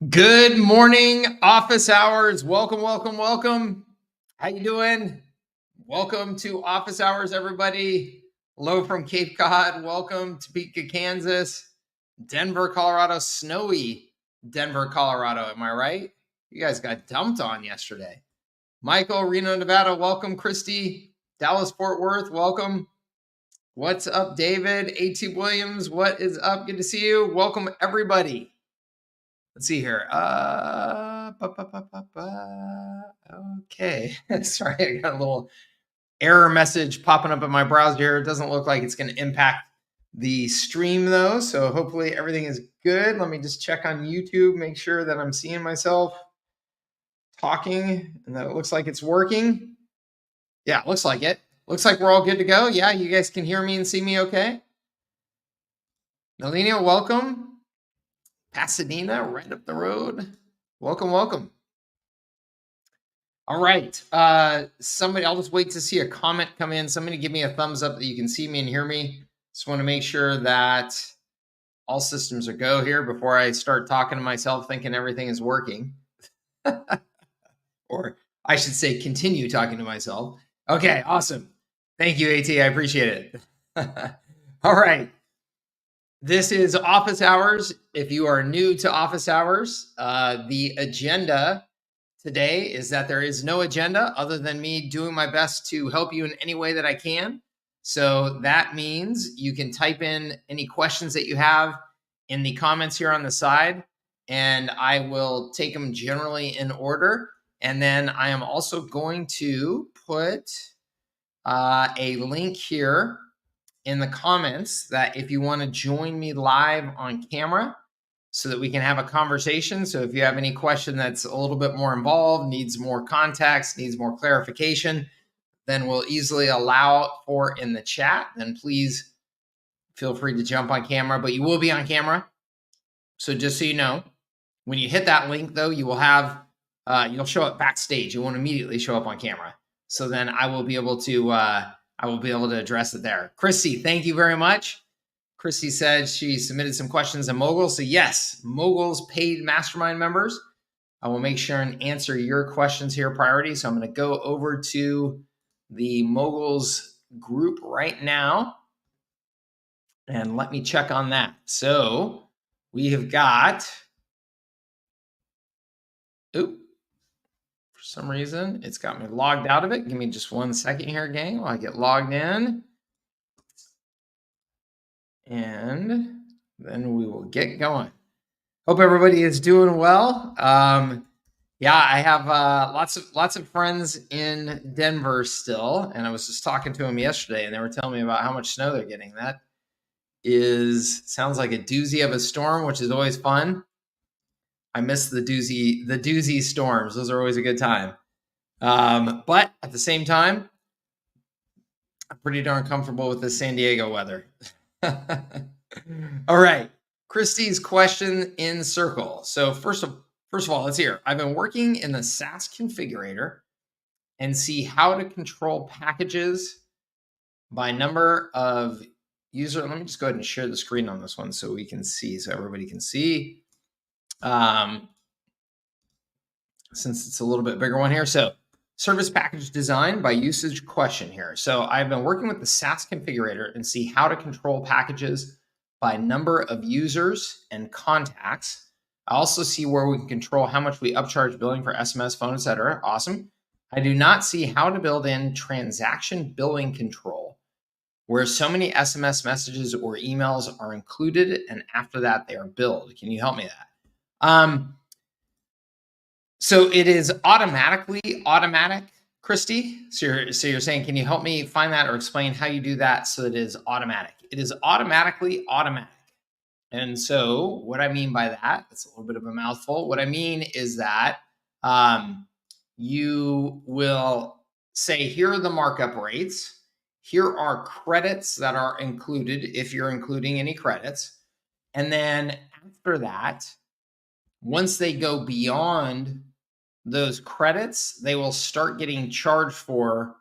Good morning, office hours. Welcome, welcome, welcome. How you doing? Welcome to office hours, everybody. Hello from Cape Cod. Welcome to Topeka, Kansas. Denver, Colorado. Snowy Denver, Colorado. Am I right? You guys got dumped on yesterday. Michael, Reno, Nevada. Welcome, Christy. Dallas, Fort Worth. Welcome. What's up, David? A.T. Williams. What is up? Good to see you. Welcome, everybody. Let's see here. Okay. Sorry, I got a little error message popping up in my browser here. It doesn't look like it's going to impact the stream though. So hopefully everything is good. Let me just check on YouTube, make sure that I'm seeing myself talking and that it looks like it's working. Yeah, it looks like it. Looks like we're all good to go. Yeah, you guys can hear me and see me okay. Melania, welcome. Pasadena, right up the road. Welcome, welcome. All right. Somebody, I'll just wait to see a comment come in. Somebody give me a thumbs up that you can see me and hear me. Just want to make sure that all systems are go here before I start talking to myself thinking everything is working. Or I should say continue talking to myself. Okay, awesome. Thank you, AT. I appreciate it. All right. This is office hours. If you are new to office hours, the agenda today is that there is no agenda other than me doing my best to help you in any way that I can. So that means you can type in any questions that you have in the comments here on the side, and I will take them generally in order. And then I am also going to put a link here in the comments that if you want to join me live on camera so that we can have a conversation. So if you have any question that's a little bit more involved, needs more context, needs more clarification, then we'll easily allow for in the chat. Then please feel free to jump on camera, but you will be on camera. So just so you know, when you hit that link though, you will have, you'll show up backstage. You won't immediately show up on camera. So then I will be able to address it there. Christy, thank you very much. Christy said she submitted some questions on Mogul. So yes, Mogul's paid mastermind members. I will make sure and answer your questions here priority. So I'm going to go over to the Moguls group right now. And let me check on that. So we have got, for some reason, it's got me logged out of it. Give me just 1 second here, gang, while I get logged in. And then we will get going. Hope everybody is doing well. Yeah, I have lots of friends in Denver still, and I was just talking to them yesterday, and they were telling me about how much snow they're getting. That sounds like a doozy of a storm, which is always fun. I miss the doozy storms. Those are always a good time. But at the same time, I'm pretty darn comfortable with the San Diego weather. All right, Christy's question in circle. So first of all, let's hear. I've been working in the SaaS configurator and see how to control packages by number of user. Let me just go ahead and share the screen on this one so we can see, so everybody can see. Since it's a little bit bigger one here. So service package design by usage question here. So I've been working with the SaaS configurator and see how to control packages by number of users and contacts. I also see where we can control how much we upcharge billing for SMS, phone, etc. Awesome. I do not see how to build in transaction billing control, where so many SMS messages or emails are included, and after that they are billed. Can you help me with that? So it is automatic, Christy. So you're saying, can you help me find that or explain how you do that so that it is automatic? It is automatically automatic. And so what I mean by that, it's a little bit of a mouthful. What I mean is that you will say, here are the markup rates. Here are credits that are included if you're including any credits. And then after that, once they go beyond those credits, they will start getting charged for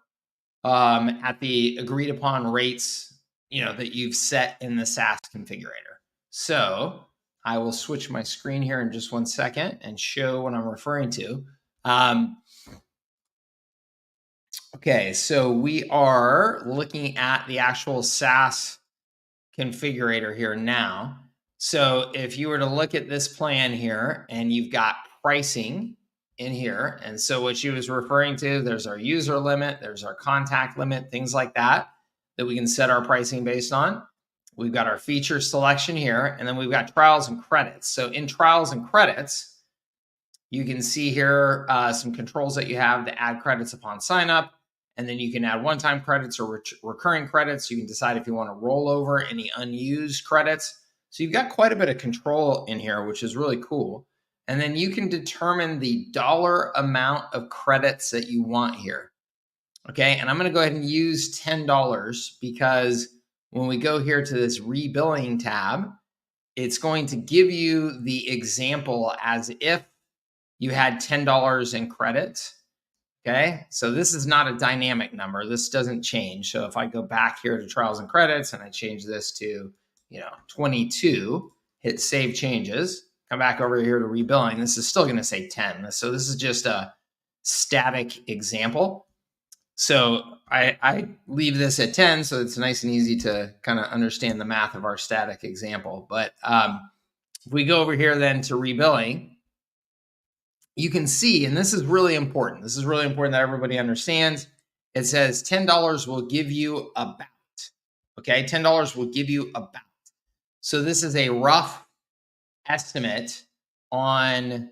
at the agreed upon rates, that you've set in the SaaS configurator. So I will switch my screen here in just 1 second and show what I'm referring to. Okay, so we are looking at the actual SaaS configurator here now. So if you were to look at this plan here and you've got pricing in here, and so what she was referring to, there's our user limit, there's our contact limit, things like that we can set our pricing based on. We've got our feature selection here, and then we've got trials and credits. So in trials and credits, you can see here some controls that you have to add credits upon sign up. And then you can add one-time credits or recurring credits. You can decide if you want to roll over any unused credits. So you've got quite a bit of control in here, which is really cool. And then you can determine the dollar amount of credits that you want here. Okay, and I'm going to go ahead and use $10 because when we go here to this rebilling tab, it's going to give you the example as if you had $10 in credits. Okay, so this is not a dynamic number. This doesn't change. So if I go back here to trials and credits and I change this to, 22, hit save changes, come back over here to rebilling, this is still going to say 10. So this is just a static example. So I leave this at 10, so it's nice and easy to kind of understand the math of our static example. But if we go over here then to rebilling, you can see, and this is really important. This is really important that everybody understands. It says $10 will give you about. Okay, $10 will give you about. So this is a rough estimate on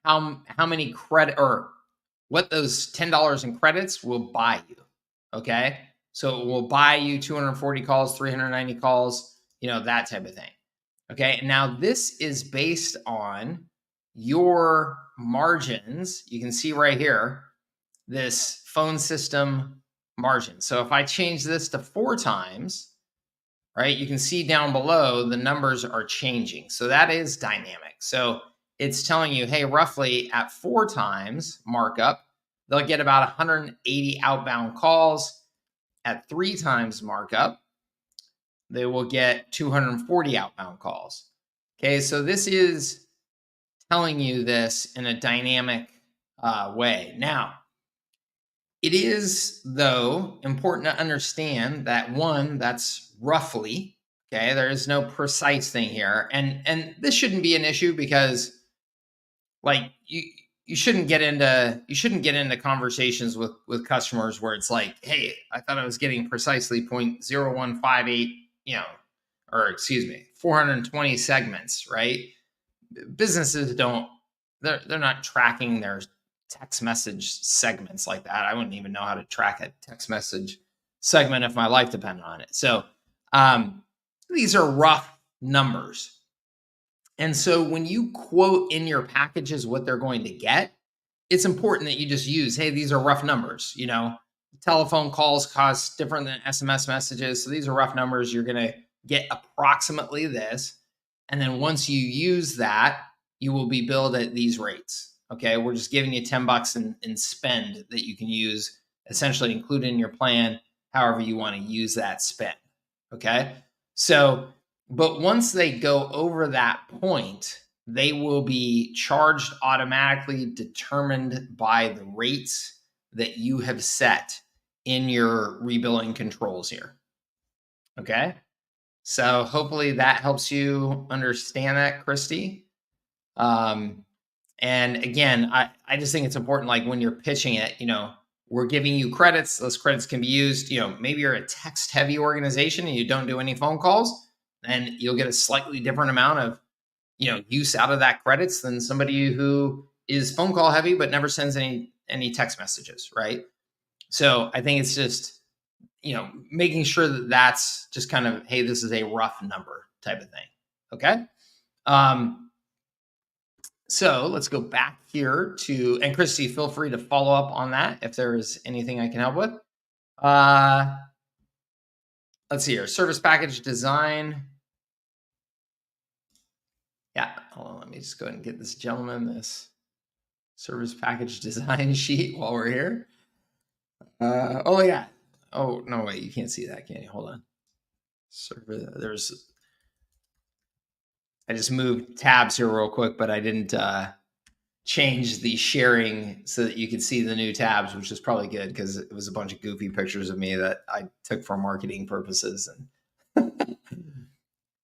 how many credit or what those $10 in credits will buy you. Okay, so it will buy you 240 calls, 390 calls, that type of thing. Okay, now this is based on your margins. You can see right here, this phone system margin. So if I change this to 4 times, right, you can see down below the numbers are changing. So that is dynamic. So it's telling you, hey, roughly at 4 times markup, they'll get about 180 outbound calls. At 3 times markup, they will get 240 outbound calls. Okay, so this is telling you this in a dynamic way. Now, it is, though, important to understand that one, that's roughly, okay? There is no precise thing here. And this shouldn't be an issue because like you shouldn't get into conversations with customers where it's like, hey, I thought I was getting precisely 0.0158, or excuse me, 420 segments, right? Businesses they're not tracking their text message segments like that. I wouldn't even know how to track a text message segment if my life depended on it. So these are rough numbers. And so when you quote in your packages what they're going to get, it's important that you just use, hey, these are rough numbers. Telephone calls cost different than SMS messages. So these are rough numbers. You're going to get approximately this. And then once you use that, you will be billed at these rates. Okay, we're just giving you $10 in spend that you can use, essentially included in your plan, however you want to use that spend. Okay, so, but once they go over that point, they will be charged automatically, determined by the rates that you have set in your rebilling controls here. Okay, so hopefully that helps you understand that, Christy. And again, I just think it's important, like when you're pitching it, we're giving you credits. Those credits can be used, maybe you're a text heavy organization and you don't do any phone calls, then you'll get a slightly different amount of, use out of that credits than somebody who is phone call heavy, but never sends any text messages. Right. So I think it's just, making sure that that's just kind of, hey, this is a rough number type of thing. Okay. So let's go back here to, and Christy, feel free to follow up on that if there is anything I can help with. Let's see here, service package design. Yeah, hold on, let me just go ahead and get this gentleman this service package design sheet while we're here. Oh yeah. Oh, no, wait, you can't see that, can you? Hold on. There's I just moved tabs here real quick, but I didn't change the sharing so that you could see the new tabs, which is probably good because it was a bunch of goofy pictures of me that I took for marketing purposes and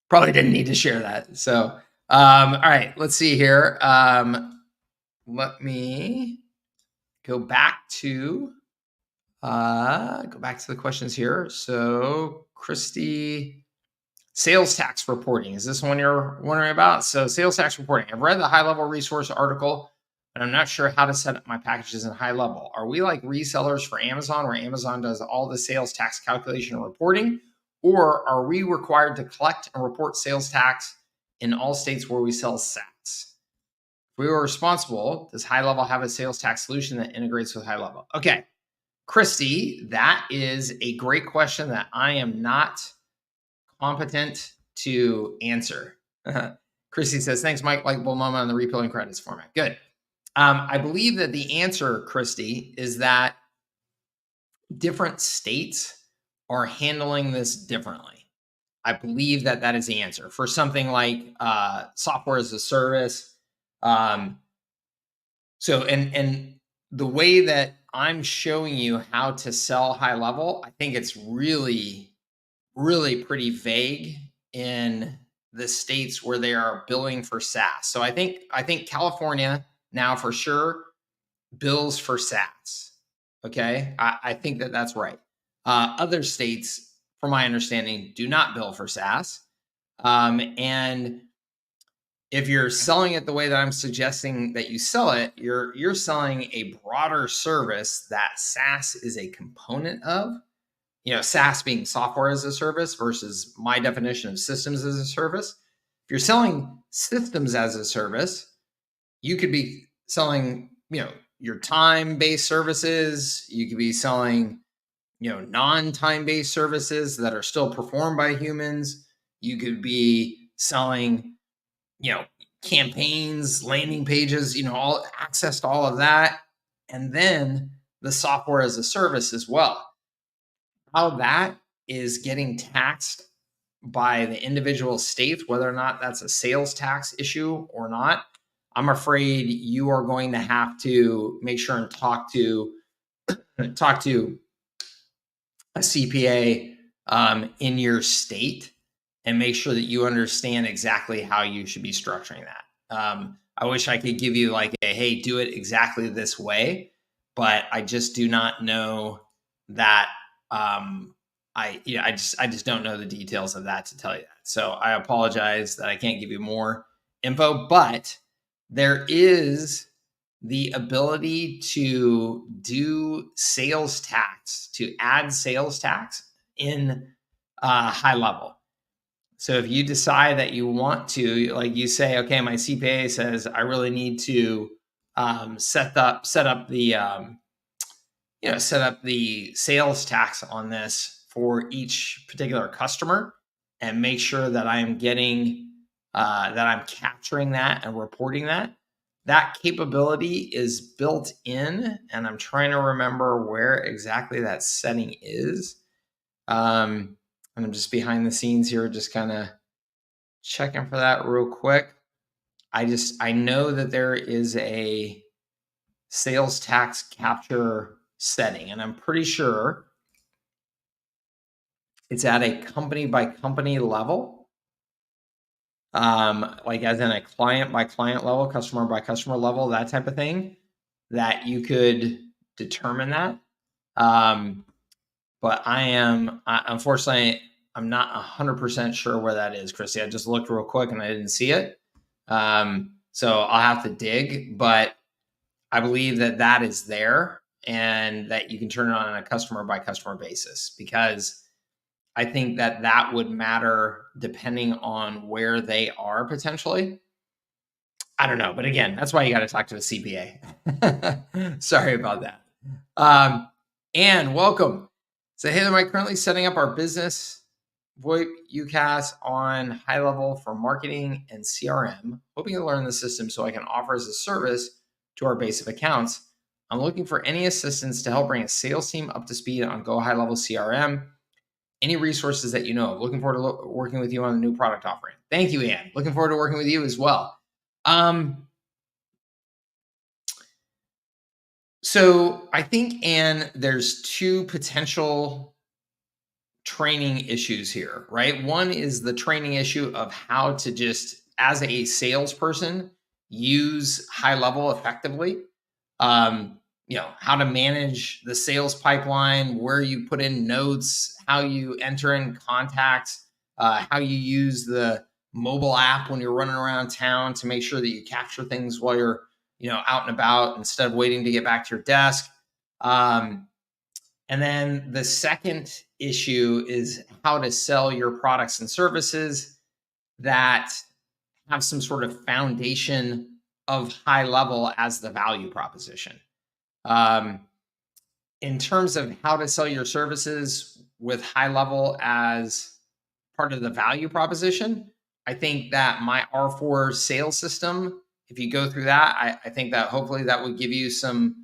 probably didn't need to share that. So, all right, let's see here. Let me go back to the questions here. So, Christy, sales tax reporting. Is this one you're wondering about? So, sales tax reporting. I've read the HighLevel resource article, but I'm not sure how to set up my packages in HighLevel. Are we like resellers for Amazon, where Amazon does all the sales tax calculation and reporting? Or are we required to collect and report sales tax in all states where we sell SaaS? If we were responsible, does HighLevel have a sales tax solution that integrates with HighLevel? Okay, Christy, that is a great question that I am not competent to answer. Christy says, thanks, Mike. Likeable moment on the repilling credits format. Good. I believe that the answer, Christy, is that different states are handling this differently. I believe that that is the answer for something like software as a service. So, and the way that I'm showing you how to sell HighLevel, I think it's really pretty vague in the states where they are billing for SaaS. So I think California now for sure bills for SaaS. Okay, I think that that's right. Other states, from my understanding, do not bill for SaaS. And if you're selling it the way that I'm suggesting that you sell it, you're selling a broader service that SaaS is a component of. You know, SaaS being software as a service versus my definition of systems as a service. If you're selling systems as a service, you could be selling, you know, your time-based services. You could be selling, you know, non-time-based services that are still performed by humans. You could be selling, you know, campaigns, landing pages, you know, all access to all of that. And then the software as a service as well. How that is getting taxed by the individual states, whether or not that's a sales tax issue or not, I'm afraid you are going to have to make sure and talk to a CPA in your state and make sure that you understand exactly how you should be structuring that. I wish I could give you like a, hey, do it exactly this way, but I just do not know that. I just don't know the details of that to tell you that. So I apologize that I can't give you more info, but there is the ability to do sales tax, to add sales tax in HighLevel. So if you decide that you want to, like you say, okay, my CPA says I really need to set up the sales tax on this for each particular customer and make sure that I'm getting that I'm capturing that and reporting that. That capability is built in, and I'm trying to remember where exactly that setting is. And I'm just behind the scenes here, just kind of checking for that real quick. I know that there is a sales tax capture setting, and I'm pretty sure it's at a company by company level, like as in a client by client level, customer by customer level, that type of thing, that you could determine that. But unfortunately, I'm not 100% sure where that is, Christy. I just looked real quick and I didn't see it. So I'll have to dig, but I believe that that is there and that you can turn it on a customer by customer basis, because I think that that would matter depending on where they are potentially. I don't know. But again, that's why you got to talk to a CPA. Sorry about that. And welcome. So, hey there, Mike. Currently setting up our business VoIP UCaaS on HighLevel for marketing and CRM, hoping to learn the system so I can offer as a service to our base of accounts. I'm looking for any assistance to help bring a sales team up to speed on Go HighLevel CRM. any resources that you know of. Looking forward to working with you on the new product offering. Thank you, Ann. Looking forward to working with you as well. So I think, Ann, there's two potential training issues here, right? One is the training issue of how to just, as a salesperson, use HighLevel effectively. How to manage the sales pipeline, where you put in notes, how you enter in contacts, how you use the mobile app when you're running around town to make sure that you capture things while you're, out and about instead of waiting to get back to your desk. And then the second issue is how to sell your products and services that have some sort of foundation of HighLevel as the value proposition. In terms of how to sell your services with HighLevel as part of the value proposition, I think that my R4 sales system, if you go through that, I think that hopefully that would give you some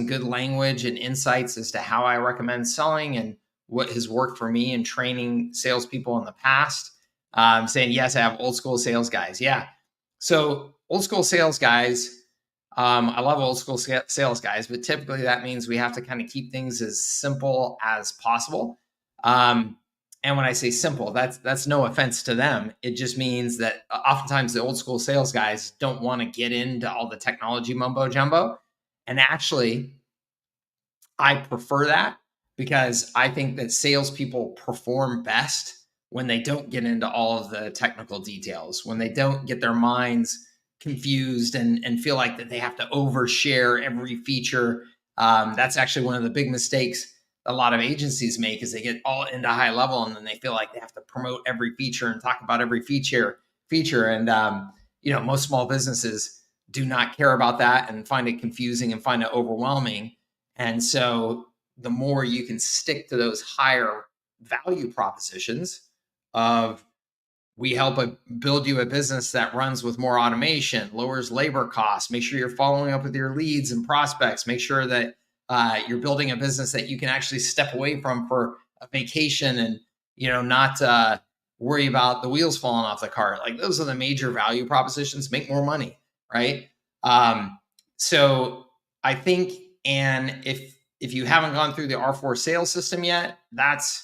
good language and insights as to how I recommend selling and what has worked for me in training salespeople in the past. Saying, yes, I have old school sales guys. Yeah. So old school sales guys, I love old school sales guys, but typically that means we have to kind of keep things as simple as possible. And when I say simple, that's no offense to them. It just means that oftentimes the old school sales guys don't want to get into all the technology mumbo jumbo. And actually, I prefer that because I think that salespeople perform best when they don't get into all of the technical details, when they don't get their minds confused and feel like that they have to overshare every feature. That's actually one of the big mistakes a lot of agencies make is they get all into HighLevel and then they feel like they have to promote every feature and talk about every feature. And, most small businesses do not care about that and find it confusing and find it overwhelming. And so the more you can stick to those higher value propositions of we help build you a business that runs with more automation, lowers labor costs, make sure you're following up with your leads and prospects, make sure that you're building a business that you can actually step away from for a vacation and, not worry about the wheels falling off the car. Like those are the major value propositions, make more money, right? So I think, and if you haven't gone through the R4 sales system yet, that's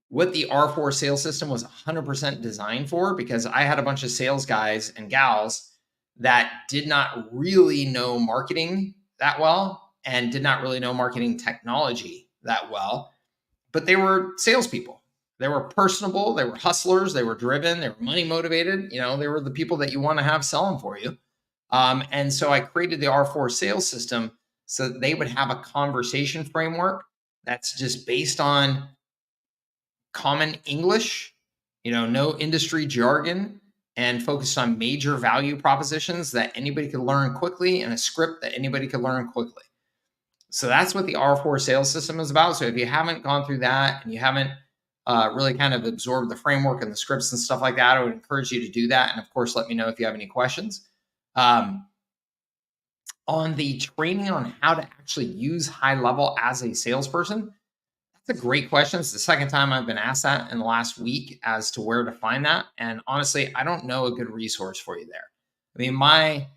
what the R4 sales system was 100% designed for, because I had a bunch of sales guys and gals that did not really know marketing that well and did not really know marketing technology that well, but they were salespeople. They were personable. They were hustlers. They were driven. They were money motivated. They were the people that you want to have selling for you. And so I created the R4 sales system so that they would have a conversation framework that's just based on common English, no industry jargon, and focused on major value propositions that anybody could learn quickly and a script that anybody could learn quickly. So that's what the R4 sales system is about. So if you haven't gone through that and you haven't really kind of absorbed the framework and the scripts and stuff like that, I would encourage you to do that. And of course, let me know if you have any questions. On the training on how to actually use HighLevel as a salesperson, that's a great question. It's the second time I've been asked that in the last week as to where to find that. And honestly, I don't know a good resource for you there. I mean, my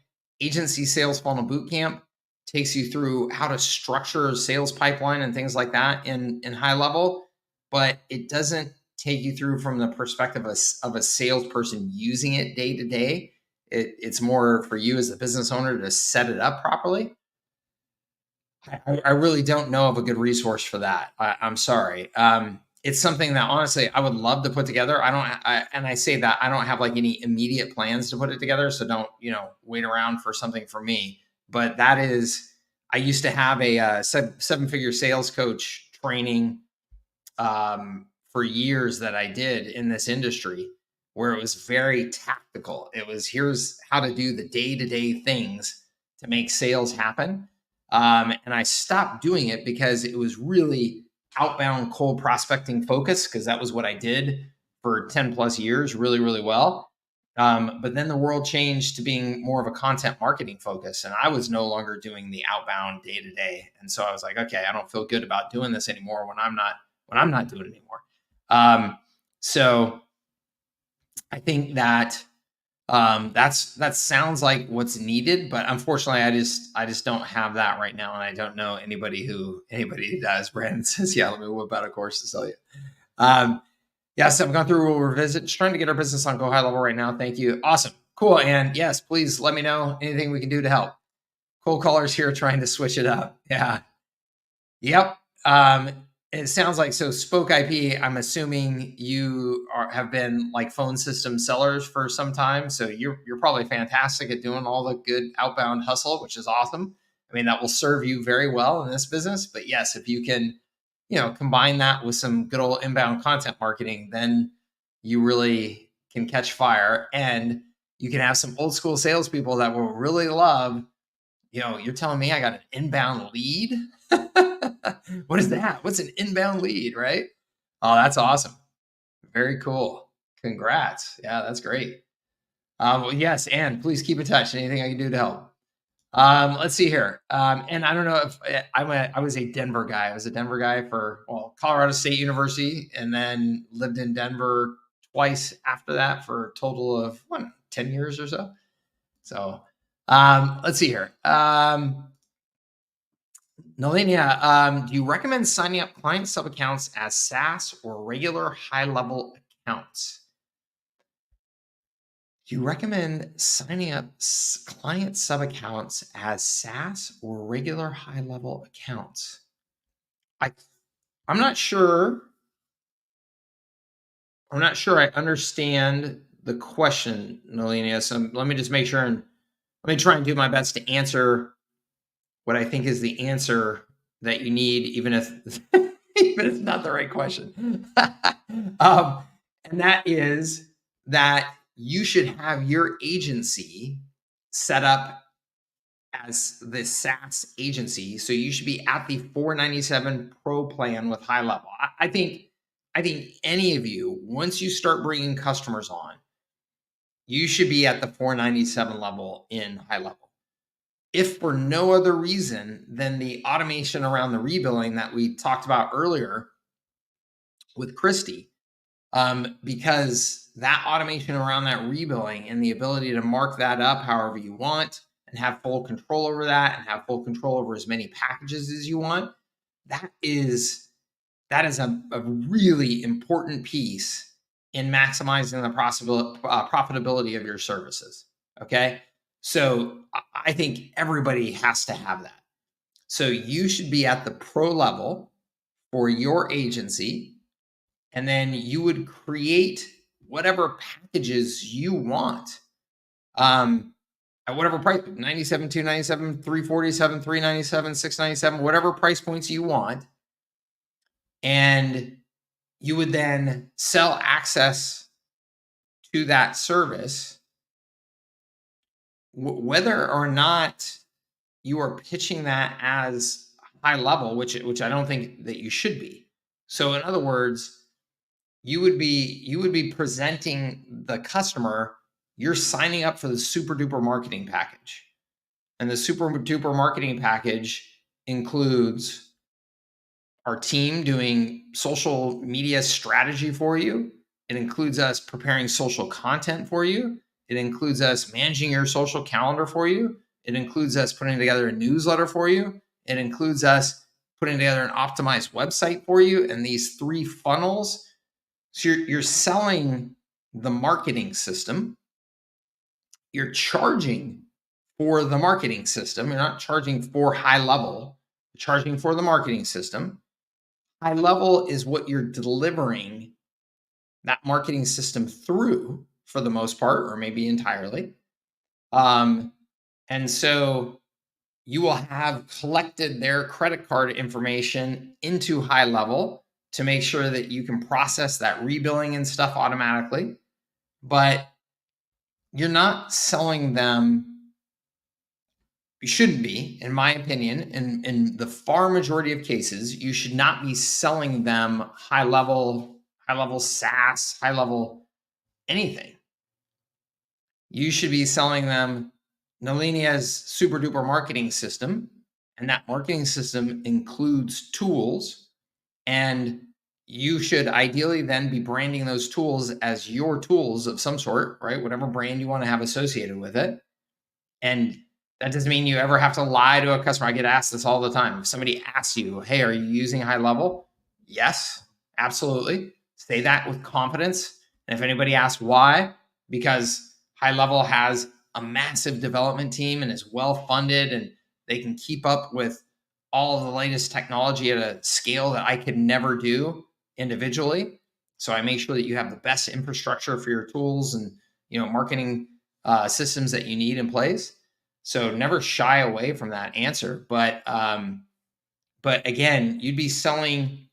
agency sales funnel bootcamp takes you through how to structure a sales pipeline and things like that in HighLevel, but it doesn't take you through from the perspective of a salesperson using it day to day. It's more for you as a business owner to set it up properly. I really don't know of a good resource for that. I'm sorry. It's something that honestly I would love to put together. I say that I don't have like any immediate plans to put it together. So don't, wait around for something from me. But I used to have a seven-figure sales coach training for years that I did in this industry where it was very tactical. It was, here's how to do the day-to-day things to make sales happen. And I stopped doing it because it was really outbound cold prospecting focus, because that was what I did for 10 plus years really, really well. But then the world changed to being more of a content marketing focus, and I was no longer doing the outbound day to day. And so I was like, okay, I don't feel good about doing this anymore when I'm not doing it anymore. So I think that that sounds like what's needed, but unfortunately, I just don't have that right now, and I don't know anybody who does. Brandon says, "Yeah, let me whip out a course to sell you." Yes, I've gone through. We'll revisit. Just trying to get our business on Go High Level right now. Thank you. Awesome, cool, and yes, please let me know anything we can do to help. Cold callers here trying to switch it up. Yeah. Yep. It sounds like so Spoke IP. I'm assuming you have been like phone system sellers for some time, so you're probably fantastic at doing all the good outbound hustle, which is awesome. I mean, that will serve you very well in this business. But yes, if you can, combine that with some good old inbound content marketing, then you really can catch fire, and you can have some old school salespeople that will really love. You're telling me I got an inbound lead? What is that? What's an inbound lead, right? Oh, that's awesome. Very cool. Congrats. Yeah, that's great. Well, yes, and please keep in touch. Anything I can do to help. Let's see here. And I don't know if I was a Denver guy. I was a Denver guy for Colorado State University, and then lived in Denver twice after that for a total of 10 years or so. So let's see here. Nalinia, do you recommend signing up client sub accounts as SaaS or regular high level accounts? Do you recommend signing up client sub accounts as SaaS or regular high level accounts? I'm not sure. I'm not sure I understand the question, Nalinia. So let me just make sure and let me try and do my best to answer what I think is the answer that you need, even if even if it's not the right question. And that is that you should have your agency set up as the SaaS agency. So you should be at the $497 Pro plan with HighLevel. I think any of you, once you start bringing customers on, you should be at the $497 level in HighLevel. If for no other reason than the automation around the rebilling that we talked about earlier with Christy, because that automation around that rebilling and the ability to mark that up however you want and have full control over that and have full control over as many packages as you want, that is a really important piece in maximizing the profitability of your services. Okay. So I think everybody has to have that. So you should be at the pro level for your agency, and then you would create whatever packages you want at whatever price, 97, 297, 347, 397, 697, whatever price points you want. And you would then sell access to that service, whether or not you are pitching that as high level, which I don't think that you should be. So in other words, you would be presenting the customer, you're signing up for the super duper marketing package. And the super duper marketing package includes our team doing social media strategy for you. It includes us preparing social content for you. It includes us managing your social calendar for you. It includes us putting together a newsletter for you. It includes us putting together an optimized website for you. And these 3 funnels. So you're selling the marketing system. You're charging for the marketing system. You're not charging for high level. You're charging for the marketing system. High level is what you're delivering that marketing system through, for the most part, or maybe entirely. And so you will have collected their credit card information into high level to make sure that you can process that rebilling and stuff automatically. But you're not selling them. You shouldn't be, in my opinion, in the far majority of cases, you should not be selling them high level SaaS, high level anything. You should be selling them Nalinia's super duper marketing system. And that marketing system includes tools. And you should ideally then be branding those tools as your tools of some sort, right? Whatever brand you want to have associated with it. And that doesn't mean you ever have to lie to a customer. I get asked this all the time. If somebody asks you, hey, are you using HighLevel? Yes, absolutely. Say that with confidence. And if anybody asks why, because HighLevel has a massive development team and is well funded, and they can keep up with all of the latest technology at a scale that I could never do individually. So I make sure that you have the best infrastructure for your tools and marketing systems that you need in place. So never shy away from that answer. But again, you'd be selling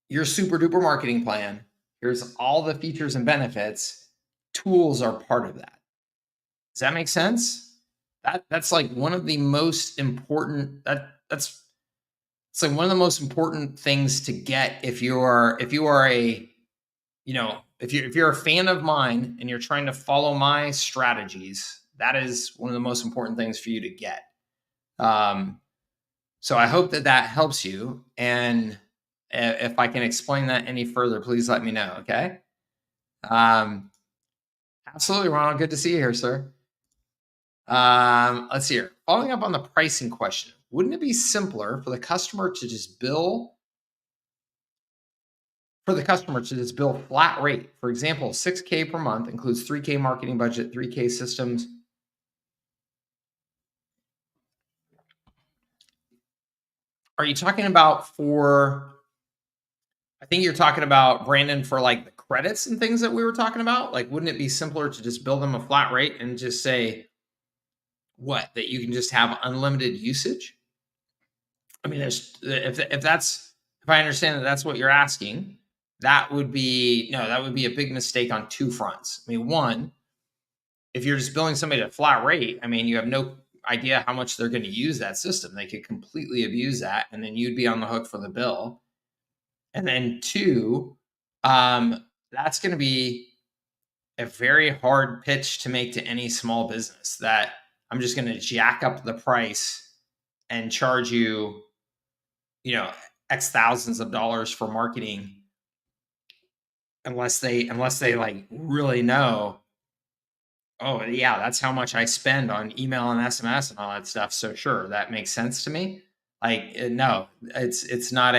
your super duper marketing plan. Here's all the features and benefits. Tools are part of that. Does that make sense? That's like one of the most important. It's like one of the most important things to get if you are a if you're a fan of mine and you're trying to follow my strategies, that is one of the most important things for you to get. So I hope that helps you. And if I can explain that any further, please let me know. Okay. Absolutely, Ronald. Good to see you here, sir. Let's see here. Following up on the pricing question, wouldn't it be simpler for the customer to just bill flat rate? For example, $6K per month includes $3K marketing budget, $3K systems. Are you talking about I think you're talking about, Brandon, for like the credits and things that we were talking about? Like, wouldn't it be simpler to just bill them a flat rate and just say that you can just have unlimited usage? I mean, if I understand that's what you're asking, that would be a big mistake on two fronts. I mean, one, if you're just billing somebody at a flat rate, I mean, you have no idea how much they're going to use that system. They could completely abuse that, and then you'd be on the hook for the bill. And then two, that's going to be a very hard pitch to make to any small business, that I'm just going to jack up the price and charge you, X thousands of dollars for marketing, unless they like really know, oh yeah, that's how much I spend on email and SMS and all that stuff. So sure, that makes sense to me. Like, no, it's not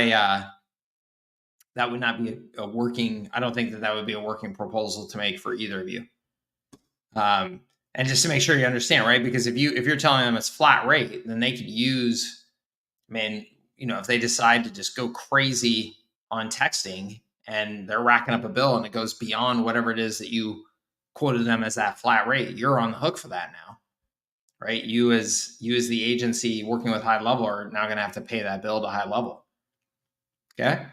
that would not be a working. I don't think that would be a working proposal to make for either of you. And just to make sure you understand, right? Because if you're telling them it's flat rate, then they could use, if they decide to just go crazy on texting and they're racking up a bill and it goes beyond whatever it is that you quoted them as that flat rate, you're on the hook for that now, right? You as the agency working with HighLevel are now going to have to pay that bill to HighLevel. Okay.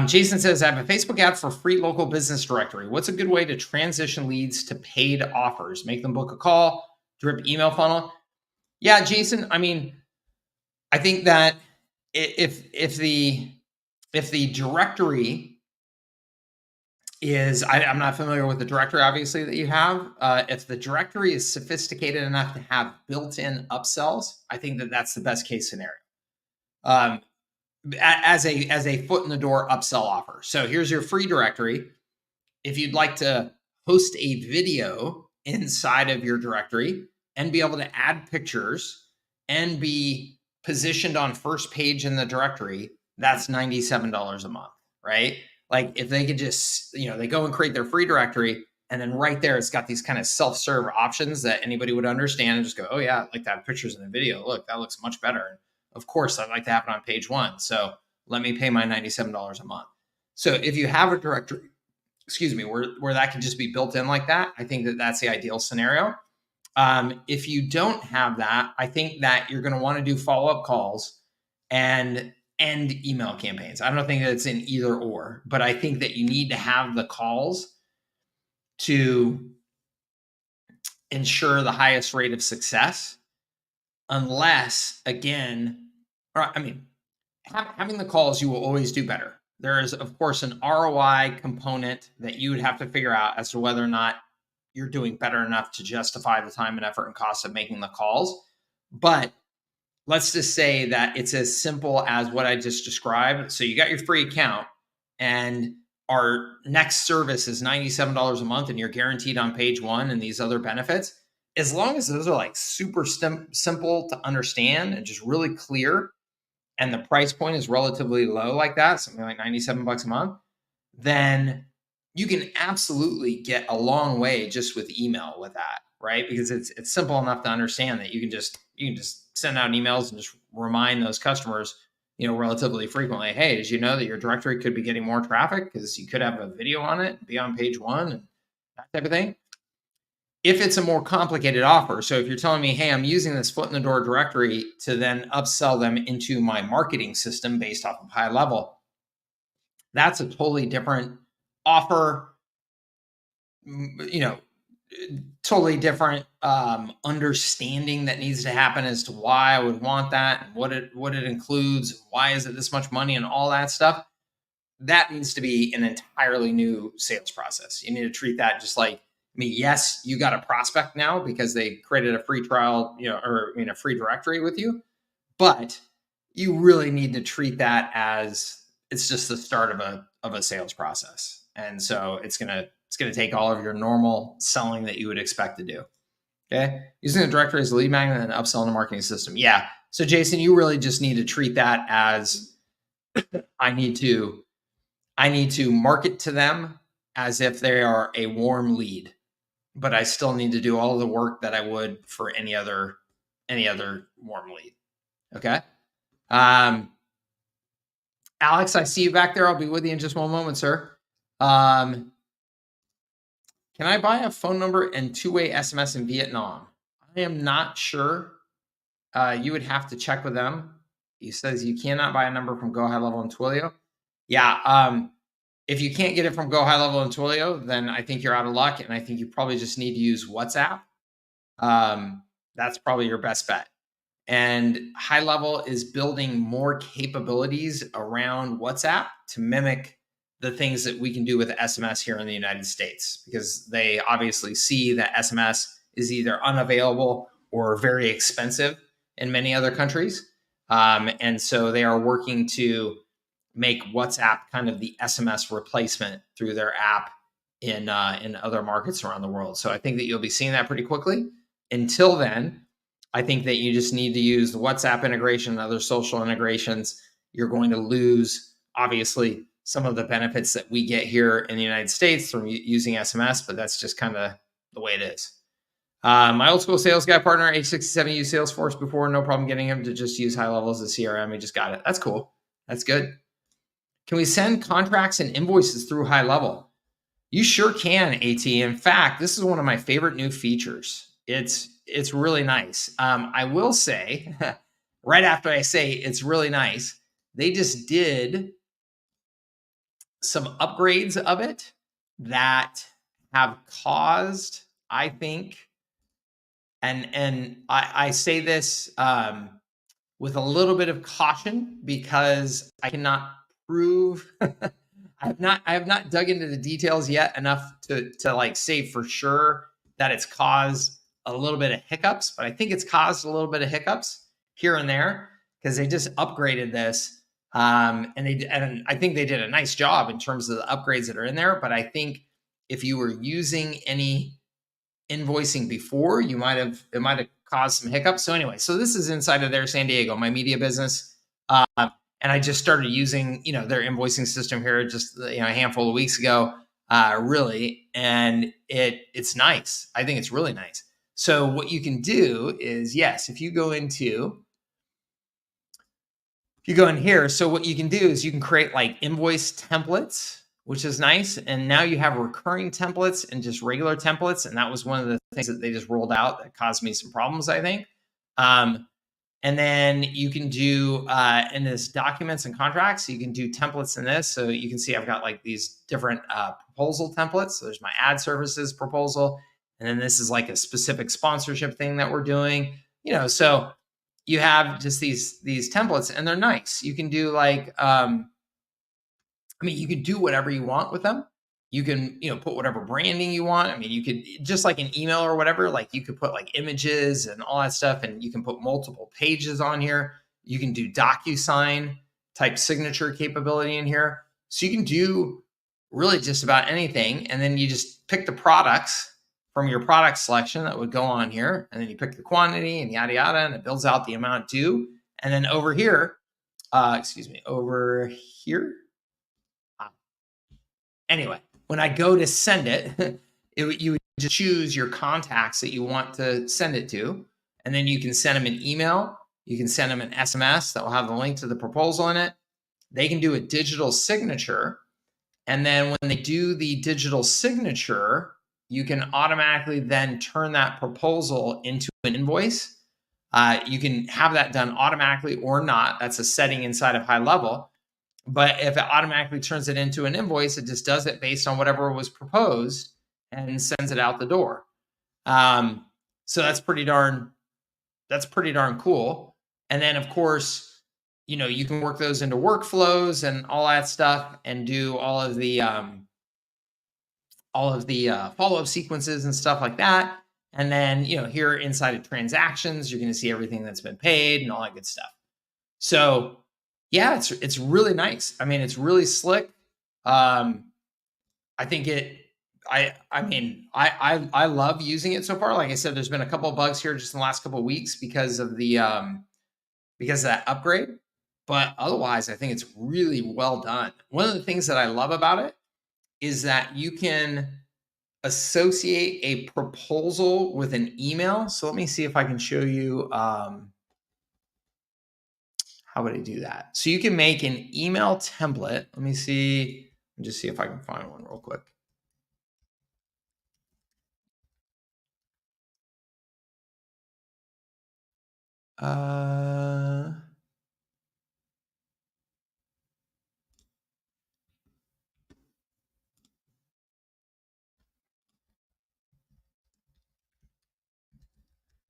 Jason says, I have a Facebook ad for free local business directory. What's a good way to transition leads to paid offers? Make them book a call, drip email funnel. Yeah, Jason. I mean, I think that if the directory is, I'm not familiar with the directory, obviously, that you have. If the directory is sophisticated enough to have built-in upsells, I think that that's the best case scenario. As a foot in the door upsell offer. So here's your free directory. If you'd like to host a video inside of your directory and be able to add pictures and be positioned on first page in the directory, that's $97 a month, right? Like, if they could just, they go and create their free directory, and then right there, it's got these kind of self-serve options that anybody would understand and just go, oh yeah, I'd like to have pictures in the video. Look, that looks much better. Of course, I'd like to have it on page one. So let me pay my $97 a month. So if you have a directory, where that can just be built in like that, I think that that's the ideal scenario. If you don't have that, I think that you're going to want to do follow-up calls and email campaigns. I don't think that it's in either or, but I think that you need to have the calls to ensure the highest rate of success. Unless, again, having the calls, you will always do better. There is, of course, an ROI component that you would have to figure out as to whether or not you're doing better enough to justify the time and effort and cost of making the calls. But let's just say that it's as simple as what I just described. So you got your free account, and our next service is $97 a month, and you're guaranteed on page one and these other benefits. As long as those are like super simple to understand and just really clear, and the price point is relatively low like that, something like 97 bucks a month, then you can absolutely get a long way just with email with that, right? Because it's simple enough to understand that you can just send out emails and just remind those customers, relatively frequently, hey, did you know that your directory could be getting more traffic because you could have a video on it, be on page one, and that type of thing. If it's a more complicated offer, so if you're telling me, hey, I'm using this foot in the door directory to then upsell them into my marketing system based off of HighLevel, that's a totally different offer, totally different understanding that needs to happen as to why I would want that, and what it includes, why is it this much money, and all that stuff. That needs to be an entirely new sales process. You need to treat that just like, yes, you got a prospect now because they created a free trial, a free directory with you, but you really need to treat that as it's just the start of a sales process. And so it's gonna take all of your normal selling that you would expect to do. Okay, using the directory as a lead magnet and upsell in the marketing system. Yeah. So Jason, you really just need to treat that as I need to market to them as if they are a warm lead, but I still need to do all the work that I would for any other warm lead. Okay. Alex, I see you back there. I'll be with you in just one moment, sir. Can I buy a phone number and two-way SMS in Vietnam? I am not sure. You would have to check with them. He says you cannot buy a number from Go HighLevel and Twilio. Yeah. If you can't get it from Go HighLevel and Twilio, then I think you're out of luck, and I think you probably just need to use WhatsApp. That's probably your best bet. And HighLevel is building more capabilities around WhatsApp to mimic the things that we can do with SMS here in the United States, because they obviously see that SMS is either unavailable or very expensive in many other countries. And so they are working to make WhatsApp kind of the SMS replacement through their app in other markets around the world. So I think that you'll be seeing that pretty quickly. Until then, I think that you just need to use the WhatsApp integration and other social integrations. You're going to lose, obviously, some of the benefits that we get here in the United States from using SMS, but that's just kind of the way it is. My old school sales guy partner, age 67, used Salesforce before. No problem getting him to just use HighLevel as a CRM. He just got it. That's cool. That's good. Can we send contracts and invoices through HighLevel? You sure can, AT. In fact, this is one of my favorite new features. It's really nice. I will say, right after I say it's really nice, they just did some upgrades of it that have caused, I think, and I say this with a little bit of caution because I cannot prove. I have not dug into the details yet enough to like say for sure that it's caused a little bit of hiccups, but I think it's caused a little bit of hiccups here and there because they just upgraded this. And I think they did a nice job in terms of the upgrades that are in there. But I think if you were using any invoicing before, it might have caused some hiccups. So anyway, so this is inside of their San Diego, my media business. And I just started using, their invoicing system here just a handful of weeks ago, really. And it's nice. I think it's really nice. So what you can do is, yes, if you go in here, so what you can do is you can create like invoice templates, which is nice. And now you have recurring templates and just regular templates. And that was one of the things that they just rolled out that caused me some problems, I think. And then you can do in this documents and contracts, you can do templates in this. So you can see I've got like these different proposal templates. So there's my ad services proposal. And then this is like a specific sponsorship thing that we're doing, so you have just these templates and they're nice. You can do like, you can do whatever you want with them. You can, put whatever branding you want. I mean, you could, just like an email or whatever, like you could put like images and all that stuff, and you can put multiple pages on here. You can do DocuSign type signature capability in here. So you can do really just about anything. And then you just pick the products from your product selection that would go on here. And then you pick the quantity and yada, yada, and it builds out the amount due. And then over here, over here. Anyway, when I go to send it, you would just choose your contacts that you want to send it to. And then you can send them an email. You can send them an SMS that will have the link to the proposal in it. They can do a digital signature. And then when they do the digital signature, you can automatically then turn that proposal into an invoice. You can have that done automatically or not. That's a setting inside of HighLevel. But if it automatically turns it into an invoice, it just does it based on whatever was proposed and sends it out the door. So that's pretty darn cool. And then of course, you can work those into workflows and all that stuff, and do all of the follow-up sequences and stuff like that. And then, here inside of transactions, you're going to see everything that's been paid and all that good stuff. So yeah, it's really nice. I mean, it's really slick. I think I love using it so far. Like I said, there's been a couple of bugs here just in the last couple of weeks because of that upgrade. But otherwise, I think it's really well done. One of the things that I love about it is that you can associate a proposal with an email. So let me see if I can show you. How would I do that? So you can make an email template. Let me see. Just see if I can find one real quick.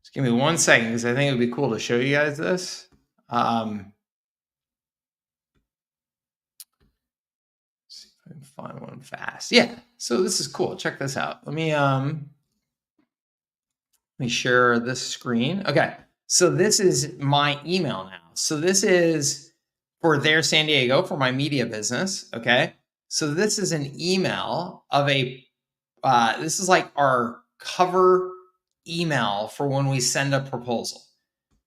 Just give me 1 second, because I think it would be cool to show you guys this. See if I can find one fast. Yeah, so this is cool. Check this out. Let me share this screen. Okay, so this is my email now. So this is for There San Diego, for my media business. Okay, so this is an email of this is like our cover email for when we send a proposal.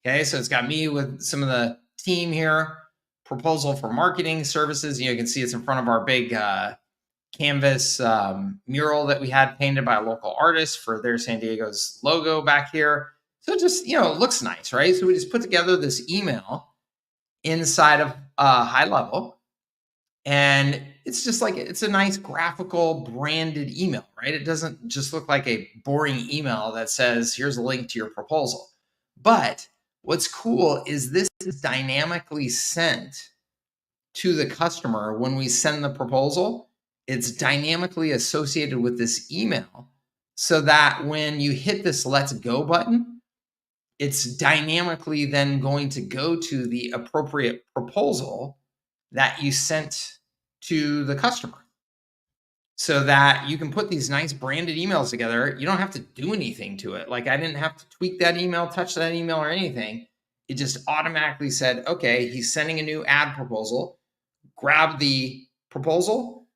Okay, so it's got me with some of the team here. Proposal for marketing services. You can see it's in front of our big canvas mural that we had painted by a local artist for There San Diego's logo back here. So it just, it looks nice, right? So we just put together this email inside of HighLevel, and it's just like, it's a nice graphical branded email, right? It doesn't just look like a boring email that says, here's a link to your proposal. But what's cool is this is dynamically sent to the customer when we send the proposal. It's dynamically associated with this email, so that when you hit this Let's Go button, it's dynamically then going to go to the appropriate proposal that you sent to the customer, so that you can put these nice branded emails together. You don't have to do anything to it. Like, I didn't have to tweak that email, touch that email, or anything. It just automatically said, okay, he's sending a new ad proposal. Grab the proposal,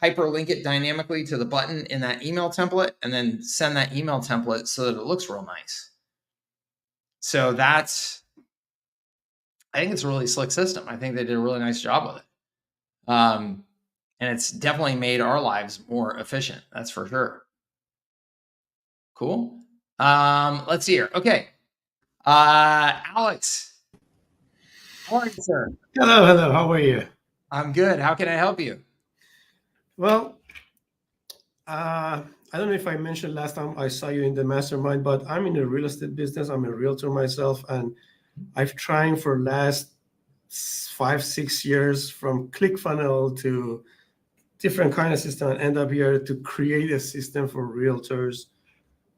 hyperlink it dynamically to the button in that email template, and then send that email template so that it looks real nice. So I think it's a really slick system. I think they did a really nice job with it. And it's definitely made our lives more efficient. That's for sure. Cool. Let's see here. Okay. Alex. How are you, sir? Hello. How are you? I'm good. How can I help you? Well, I don't know if I mentioned last time I saw you in the mastermind, but I'm in the real estate business. I'm a realtor myself, and I've trying for last 5-6 years, from ClickFunnels to different kind of system, and end up here to create a system for realtors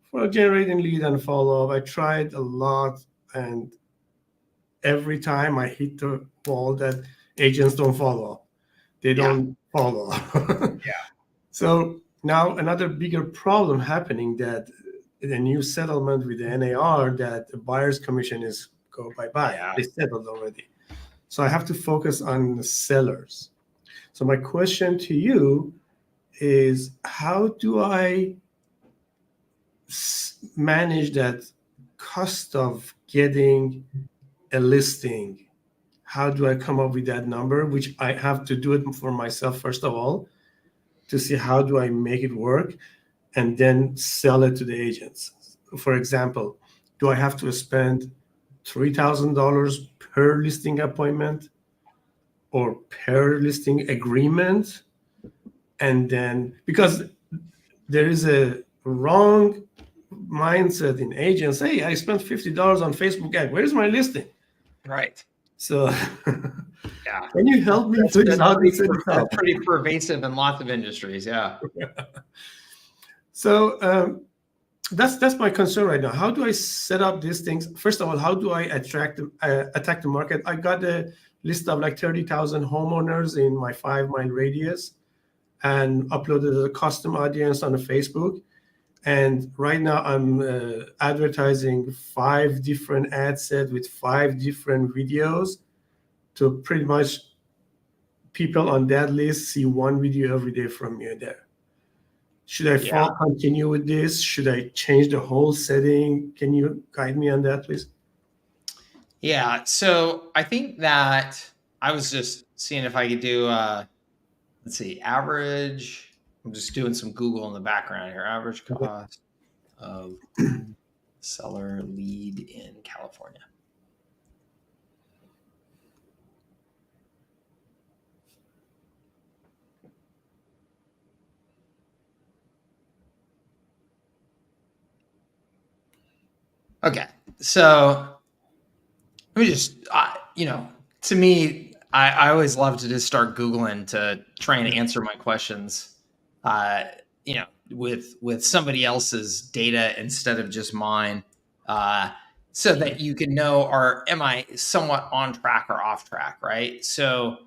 for generating lead and follow up. I tried a lot, and every time I hit the wall that agents don't follow up. They don't follow up. Yeah. So now another bigger problem happening that the new settlement with the NAR that the buyer's commission is go bye-bye. Yeah. They settled already. So I have to focus on the sellers. So my question to you is how do I manage that cost of getting a listing? How do I come up with that number, which I have to do it for myself first of all, to see how do I make it work and then sell it to the agents. For example, do I have to spend $3,000 per listing appointment or per listing agreement? And then, because there is a wrong mindset in agents, hey, I spent $50 on Facebook ad. Where's my listing? Right. So, Yeah. can you help me please? How to set it That's up? pretty pervasive in lots of industries. Yeah. So, that's my concern right now. How do I set up these things? First of all, how do I attack the market? I got a list of like 30,000 homeowners in my 5 mile radius, and uploaded a custom audience on the Facebook. And right now, I'm advertising 5 different ad sets with 5 different videos to pretty much people on that list see one video every day from me there. Should I Yeah. continue with this? Should I change the whole setting? Can you guide me on that, please? Yeah. So I think that I was just seeing if I could do, let's see, average. I'm just doing some Google in the background here. Average cost of home seller lead in California. Okay. So let me just, to me, I always love to just start Googling to try and answer my questions, with somebody else's data instead of just mine, so that you can know, am I somewhat on track or off track, right? So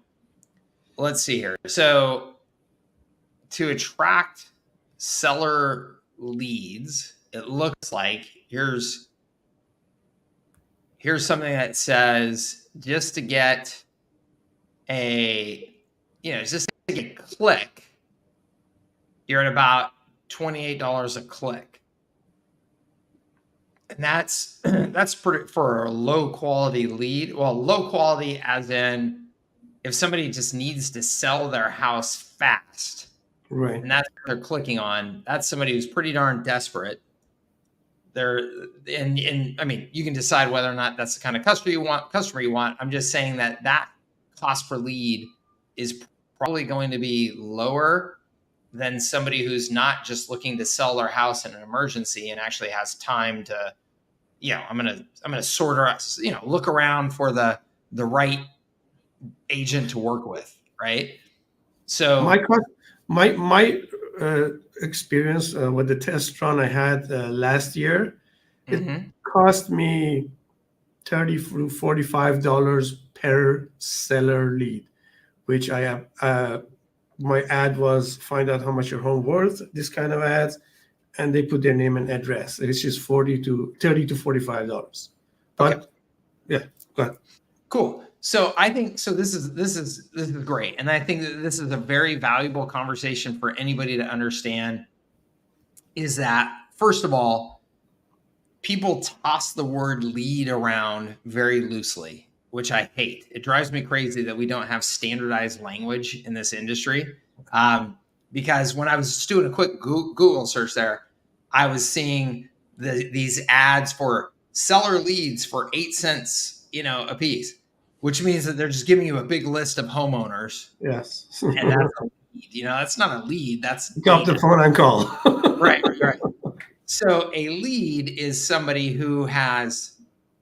let's see here. So to attract seller leads, it looks like here's something that says just to get just to get a click, you're at about $28 a click. And that's pretty for a low quality lead. Well, low quality as in if somebody just needs to sell their house fast, Right. and that's what they're clicking on, that's somebody who's pretty darn desperate. And I mean, you can decide whether or not that's the kind of customer you want. I'm just saying that cost per lead is probably going to be lower than somebody who's not just looking to sell their house in an emergency and actually has time to, I'm gonna sort of, look around for the right agent to work with, right? So my experience with the test run I had last year, it cost me $30 to $45 per seller lead, which I have. My ad was find out how much your home worth. This kind of ads, and they put their name and address. It's just $30 to $45. But okay. Yeah, go ahead. Cool. So I think this is great, and I think that this is a very valuable conversation for anybody to understand. Is that first of all, people toss the word lead around very loosely, which I hate. It drives me crazy that we don't have standardized language in this industry. Because when I was just doing a quick Google search there, I was seeing these ads for seller leads for 8 cents, a piece, which means that they're just giving you a big list of homeowners. Yes. And that's a lead. That's not a lead. That's pick up the phone and call. Right. So a lead is somebody who has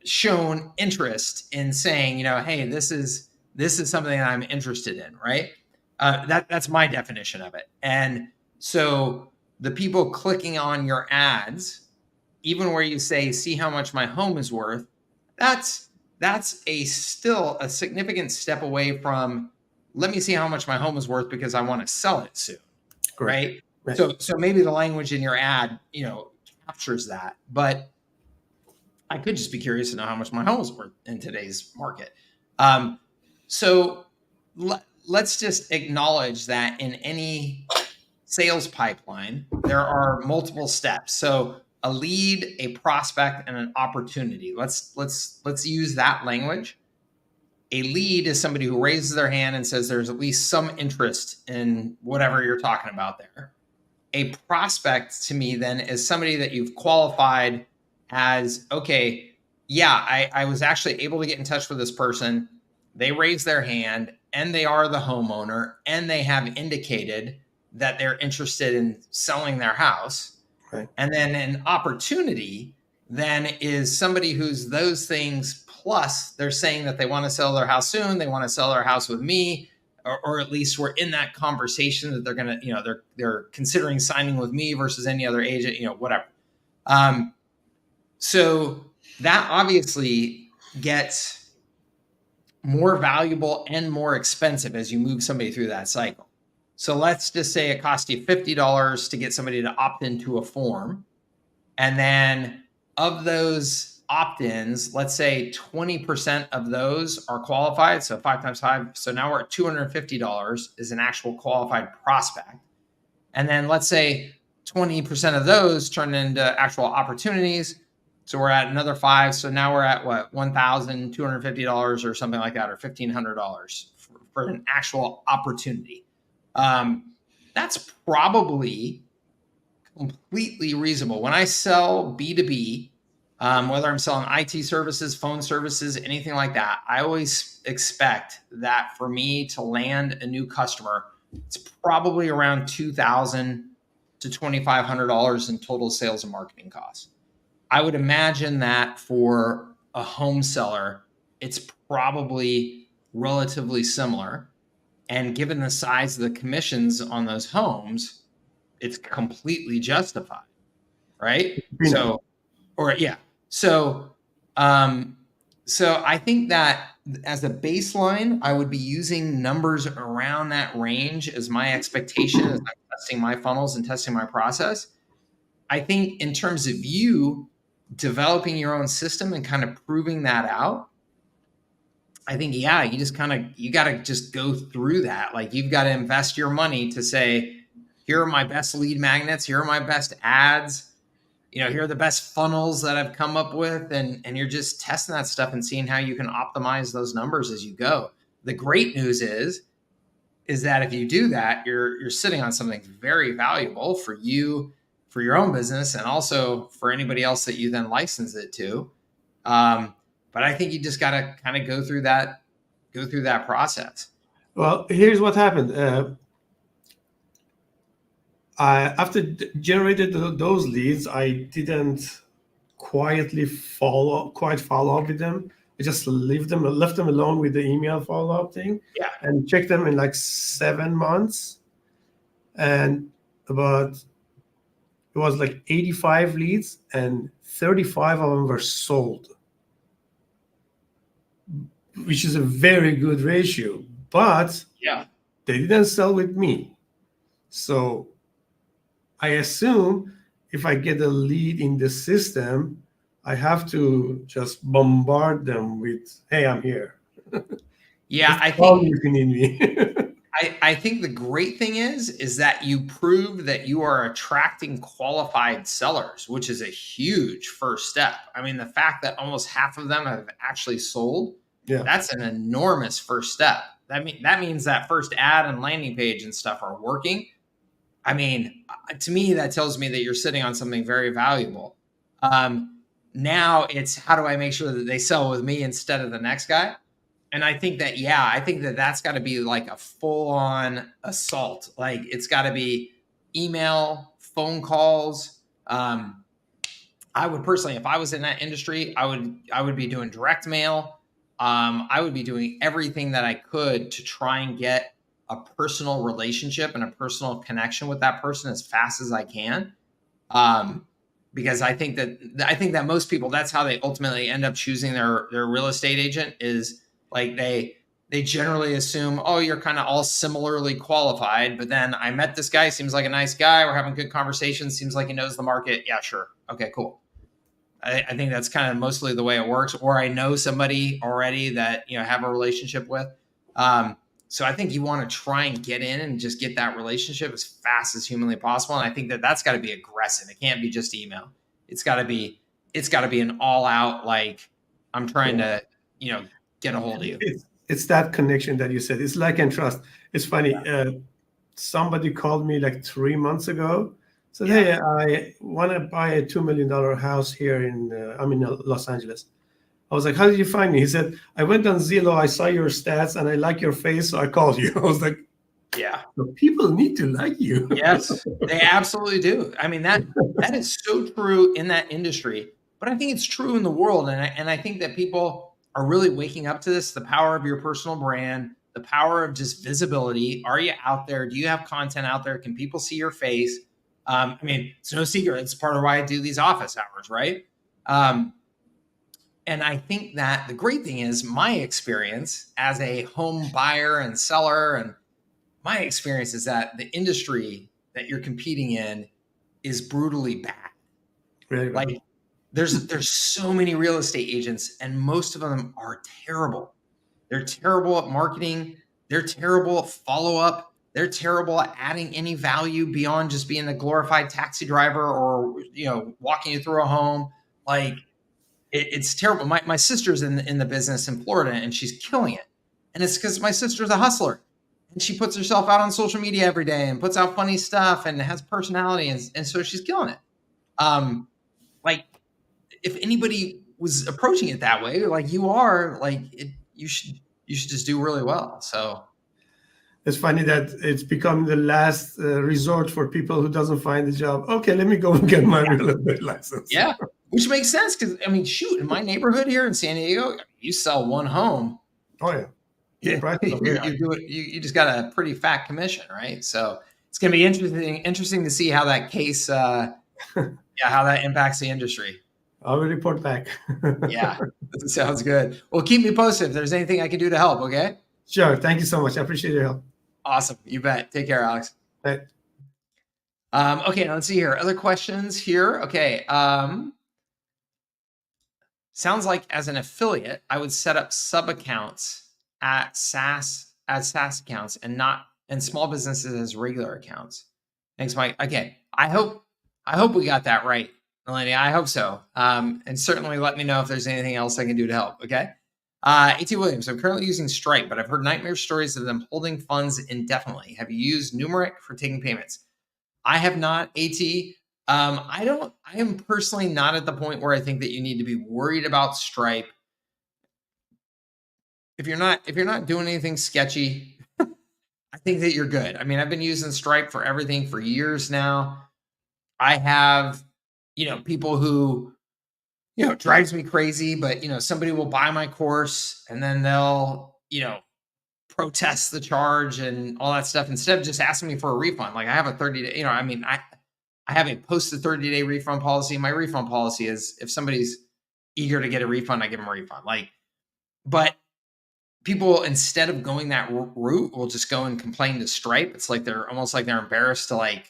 shown interest in saying, hey, this is something that I'm interested in, right? That's my definition of it. And so the people clicking on your ads, even where you say, see how much my home is worth, that's still a significant step away from, let me see how much my home is worth because I want to sell it soon. right? Right. So maybe the language in your ad, captures that, but I could just be curious to know how much my home is worth in today's market. So let's just acknowledge that in any sales pipeline, there are multiple steps. So a lead, a prospect, and an opportunity. Let's use that language. A lead is somebody who raises their hand and says there's at least some interest in whatever you're talking about there. A prospect to me then is somebody that you've qualified as, okay, yeah, I was actually able to get in touch with this person. They raised their hand and they are the homeowner and they have indicated that they're interested in selling their house. Right. And then an opportunity then is somebody who's those things plus they're saying that they want to sell their house soon. They want to sell their house with me, or at least we're in that conversation that they're going to, they're considering signing with me versus any other agent, whatever. So that obviously gets more valuable and more expensive as you move somebody through that cycle. So let's just say it costs you $50 to get somebody to opt into a form. And then of those opt-ins, let's say 20% of those are qualified. So 5 times 5. So now we're at $250 is an actual qualified prospect. And then let's say 20% of those turn into actual opportunities. So we're at another 5. So now we're at what, $1,250 or something like that, or $1,500 for an actual opportunity. That's probably completely reasonable. When I sell B2B, whether I'm selling IT services, phone services, anything like that, I always expect that for me to land a new customer, it's probably around $2,000 to $2,500 in total sales and marketing costs. I would imagine that for a home seller, it's probably relatively similar. And given the size of the commissions on those homes, it's completely justified, right? So I think that as a baseline, I would be using numbers around that range as my expectation as I'm testing my funnels and testing my process. I think in terms of you developing your own system and kind of proving that out, I think, you got to just go through that. Like, you've got to invest your money to say, here are my best lead magnets. Here are my best ads. Here are the best funnels that I've come up with. And you're just testing that stuff and seeing how you can optimize those numbers as you go. The great news is that if you do that, you're sitting on something very valuable for you, for your own business, and also for anybody else that you then license it to. But I think you just got to kind of go through that process. Well, here's what happened. After generated those leads, I didn't quite follow up with them. I just left them alone with the email follow-up thing. Yeah. And checked them in like 7 months. And it was like 85 leads and 35 of them were sold, which is a very good ratio. But they didn't sell with me. So I assume if I get a lead in the system, I have to just bombard them with, "Hey, I'm here." Yeah, I think you can need me. I think the great thing is that you prove that you are attracting qualified sellers, which is a huge first step. I mean, the fact that almost half of them have actually sold, that's an enormous first step. That means that first ad and landing page and stuff are working. I mean, to me, that tells me that you're sitting on something very valuable. Now it's, how do I make sure that they sell with me instead of the next guy? And I think that, that's got to be like a full-on assault. Like, it's got to be email, phone calls. I would personally, if I was in that industry, I would be doing direct mail. I would be doing everything that I could to try and get a personal relationship and a personal connection with that person as fast as I can. Because I think that most people, that's how they ultimately end up choosing their real estate agent, is like they they generally assume, oh, you're kind of all similarly qualified. But then I met this guy, seems like a nice guy. We're having good conversations. Seems like he knows the market. Yeah, sure. Okay, cool. I think that's kind of mostly the way it works. Or I know somebody already that, have a relationship with. So I think you want to try and get in and just get that relationship as fast as humanly possible. And I think that's got to be aggressive. It can't be just email. It's got to be an all out, like, I'm trying to, get a hold of you. It's that connection that you said. It's like and trust. It's funny. Somebody called me like 3 months ago. Said, hey, I want to buy a $2 million house here I'm in Los Angeles. I was like, how did you find me? He said, I went on Zillow, I saw your stats, and I like your face, so I called you. I was like, yeah, people need to like you. Yes, they absolutely do. I mean, that is so true in that industry, but I think it's true in the world. And I think that people are really waking up to this, the power of your personal brand, the power of just visibility. Are you out there? Do you have content out there? Can people see your face? I mean, it's no secret. It's part of why I do these office hours, right? And I think that the great thing is my experience as a home buyer and seller, and my experience is that the industry that you're competing in is brutally bad. Right. Like there's so many real estate agents, and most of them are terrible. They're terrible at marketing. They're terrible at follow-up. They're terrible at adding any value beyond just being a glorified taxi driver or, walking you through a home. Like it's terrible. My sister's in the business in Florida, and she's killing it. And it's because my sister's a hustler, and she puts herself out on social media every day and puts out funny stuff and has personality. And so she's killing it. Like if anybody was approaching it that way, like you are, like you should just do really well. So it's funny that it's become the last resort for people who doesn't find a job. Okay, let me go and get my real estate license. Yeah, which makes sense because, I mean, shoot, in my neighborhood here in San Diego, you sell one home. Oh, yeah. You just got a pretty fat commission, right? So it's going to be interesting to see how that case, how that impacts the industry. I will report back. Yeah, that sounds good. Well, keep me posted if there's anything I can do to help. Okay. Sure. Thank you so much. I appreciate your help. Awesome. You bet. Take care, Alex. Bye. Okay, now let's see here. Other questions here. Okay. Sounds like as an affiliate, I would set up sub accounts at SaaS accounts and small businesses as regular accounts. Thanks, Mike. Okay. I hope we got that right, Melania. I hope so. And certainly let me know if there's anything else I can do to help. Okay. A.T. Williams, I'm currently using Stripe, but I've heard nightmare stories of them holding funds indefinitely. Have you used Numeric for taking payments? I have not, A.T. I am personally not at the point where I think that you need to be worried about Stripe. If you're not doing anything sketchy, I think that you're good. I mean, I've been using Stripe for everything for years now. I have, people who, it drives me crazy, but, somebody will buy my course and then they'll, protest the charge and all that stuff instead of just asking me for a refund. Like I have a 30-day, I have a post 30-day refund policy. My refund policy is if somebody's eager to get a refund, I give them a refund. But people, instead of going that route, will just go and complain to Stripe. It's like they're almost like they're embarrassed to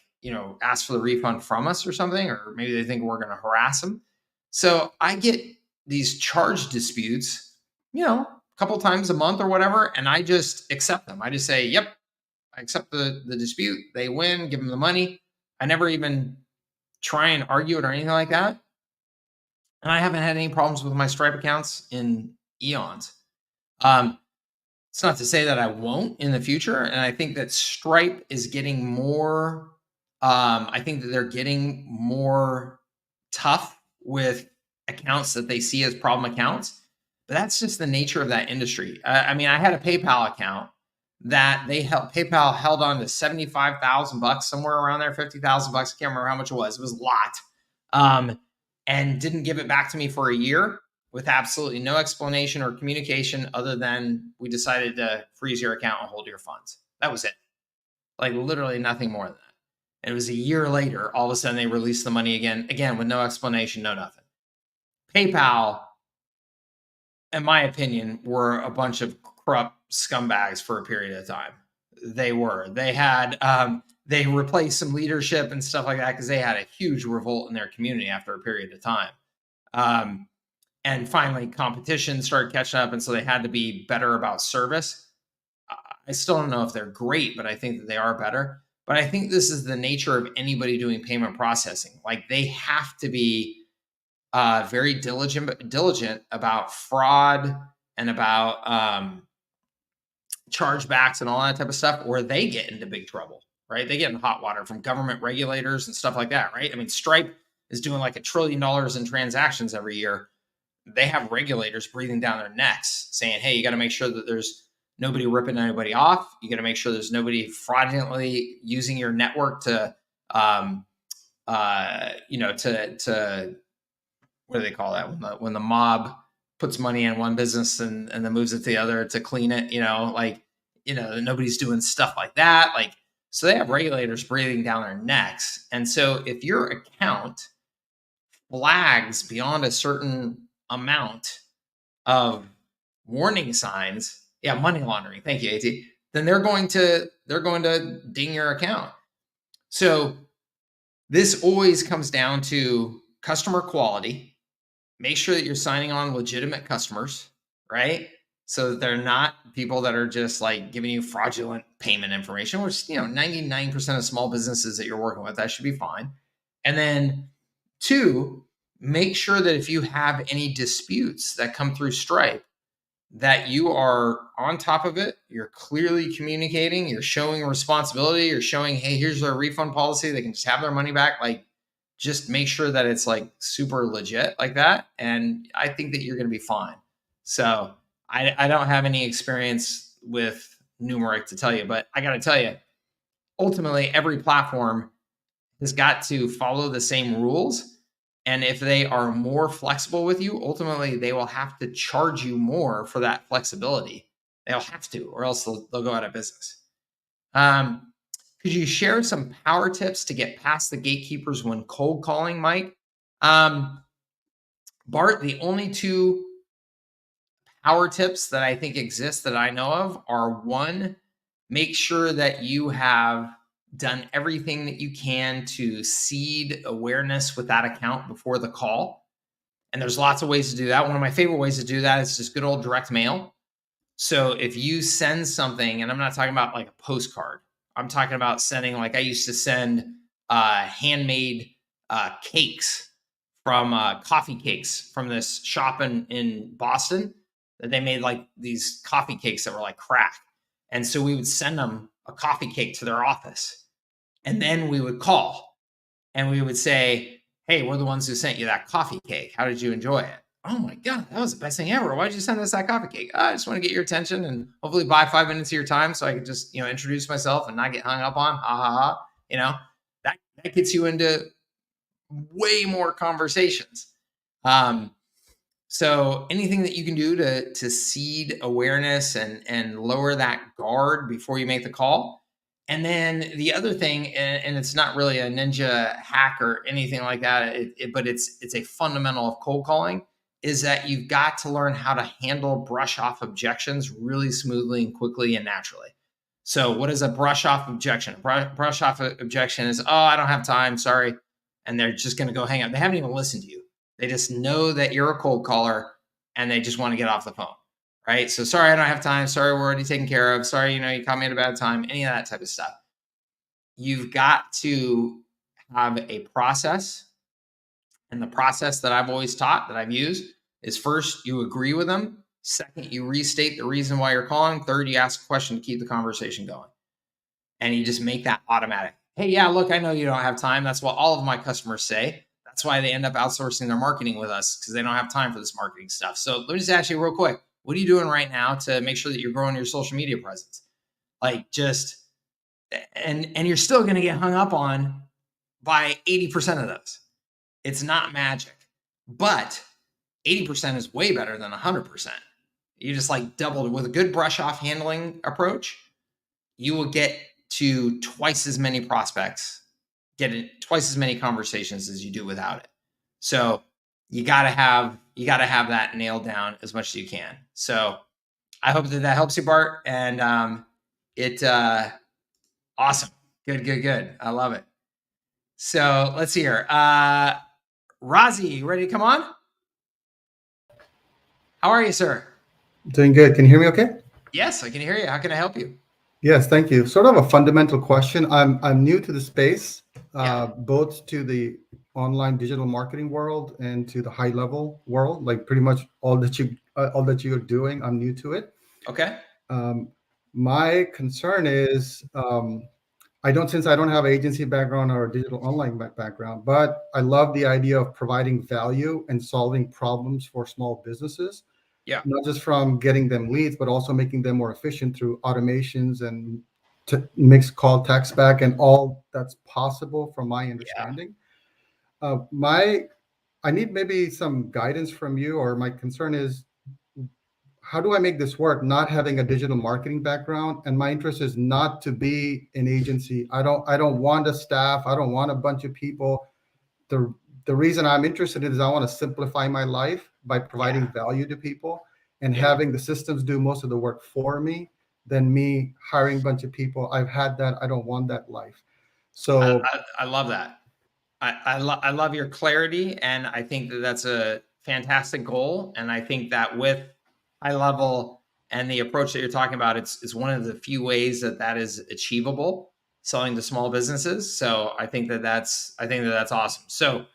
ask for the refund from us or something, or maybe they think we're going to harass them. So I get these charge disputes, a couple times a month or whatever, and I just accept them. I just say, yep, I accept the dispute. They win, give them the money. I never even try and argue it or anything like that. And I haven't had any problems with my Stripe accounts in eons. It's not to say that I won't in the future. And I think that Stripe is getting more, I think that they're getting more tough with accounts that they see as problem accounts. But that's just the nature of that industry. I mean, I had a PayPal account that PayPal held on to $75,000, somewhere around there, $50,000. I can't remember how much it was. It was a lot. And didn't give it back to me for a year with absolutely no explanation or communication other than we decided to freeze your account and hold your funds. That was it. Like literally nothing more than that. And it was a year later, all of a sudden they released the money again with no explanation, no nothing. PayPal, in my opinion, were a bunch of corrupt scumbags for a period of time. They had they replaced some leadership and stuff like that because they had a huge revolt in their community after a period of time. And finally competition started catching up, and so they had to be better about service. I still don't know if they're great, but I think that they are better. But I think this is the nature of anybody doing payment processing. Like, they have to be very diligent about fraud and about chargebacks and all that type of stuff, or they get into big trouble, right? They get in hot water from government regulators and stuff like that, right? I mean, Stripe is doing like $1 trillion in transactions every year. They have regulators breathing down their necks saying, hey, you got to make sure that there's nobody ripping anybody off. You got to make sure there's nobody fraudulently using your network to, to what do they call that? When the mob puts money in one business and then moves it to the other to clean it, nobody's doing stuff like that. Like, so they have regulators breathing down their necks. And so if your account flags beyond a certain amount of warning signs, money laundering, thank you, AT, then they're going to ding your account. So this always comes down to customer quality. Make sure that you're signing on legitimate customers, right? So that they're not people that are just like giving you fraudulent payment information, which, 99% of small businesses that you're working with, that should be fine. And then 2, make sure that if you have any disputes that come through Stripe, that you are on top of it. You're clearly communicating. You're showing responsibility. You're showing, hey, here's their refund policy. They can just have their money back. Like, just make sure that it's like super legit like that. And I think that you're going to be fine. So I don't have any experience with Numeric to tell you, but I got to tell you, ultimately, every platform has got to follow the same rules. And if they are more flexible with you, ultimately, they will have to charge you more for that flexibility. They'll have to, or else they'll go out of business. Could you share some power tips to get past the gatekeepers when cold calling, Mike? Bart, the only 2 power tips that I think exist that I know of are 1, make sure that you have done everything that you can to seed awareness with that account before the call. And there's lots of ways to do that. One of my favorite ways to do that is just good old direct mail. So if you send something, and I'm not talking about like a postcard, I'm talking about sending, like I used to send handmade cakes from coffee cakes from this shop in Boston that they made like these coffee cakes that were like crack. And so we would send them a coffee cake to their office. And then we would call and we would say, hey, we're the ones who sent you that coffee cake. How did you enjoy it? Oh my God, that was the best thing ever. Why did you send us that coffee cake? I just want to get your attention and hopefully buy 5 minutes of your time so I could just, introduce myself and not get hung up on. Ha ha ha. That gets you into way more conversations. So anything that you can do to seed awareness and lower that guard before you make the call. And then the other thing, and it's not really a ninja hack or anything like that, but it's a fundamental of cold calling, is that you've got to learn how to handle brush off objections really smoothly and quickly and naturally. So what is a brush off objection? Brush off objection is, oh, I don't have time, sorry. And they're just going to go hang up. They haven't even listened to you. They just know that you're a cold caller and they just want to get off the phone. Right? So sorry, I don't have time. Sorry, we're already taken care of. Sorry, you caught me at a bad time. Any of that type of stuff. You've got to have a process. And the process that I've always taught, that I've used, is first, you agree with them. Second, you restate the reason why you're calling. Third, you ask a question to keep the conversation going. And you just make that automatic. Hey, yeah, look, I know you don't have time. That's what all of my customers say. That's why they end up outsourcing their marketing with us, because they don't have time for this marketing stuff. So let me just ask you real quick. What are you doing right now to make sure that you're growing your social media presence? And you're still going to get hung up on by 80% of those. It's not magic, but 80% is way better than 100%. You just like doubled with a good brush off handling approach. You will get to twice as many prospects, get twice as many conversations as you do without it. So you got to have that nailed down as much as you can. So I hope that helps you, Bart. And awesome. Good. I love it. So let's see here. Razi, you ready to come on? How are you, sir? Doing good. Can you hear me okay? Yes, I can hear you. How can I help you? Yes, thank you. Sort of a fundamental question. I'm new to the space, Yeah. both to the online digital marketing world and to the HighLevel world. Like pretty much all that you're doing, I'm new to it. Okay. My concern is since I don't have agency background or a digital online background, but I love the idea of providing value and solving problems for small businesses. Yeah. Not just from getting them leads, but also making them more efficient through automations and mixed call text back and all that's possible from my understanding. I need maybe some guidance from you, or my concern is, how do I make this work not having a digital marketing background? And my interest is not to be an agency. I don't want a staff. I don't want a bunch of people. The reason I'm interested is I want to simplify my life by providing value to people and having the systems do most of the work for me than me hiring a bunch of people. I've had that. I don't want that life. So I love that. I love your clarity, and I think that that's a fantastic goal. And I think that with HighLevel and the approach that you're talking about, it's one of the few ways that is achievable, selling to small businesses. So I think that that's awesome. So,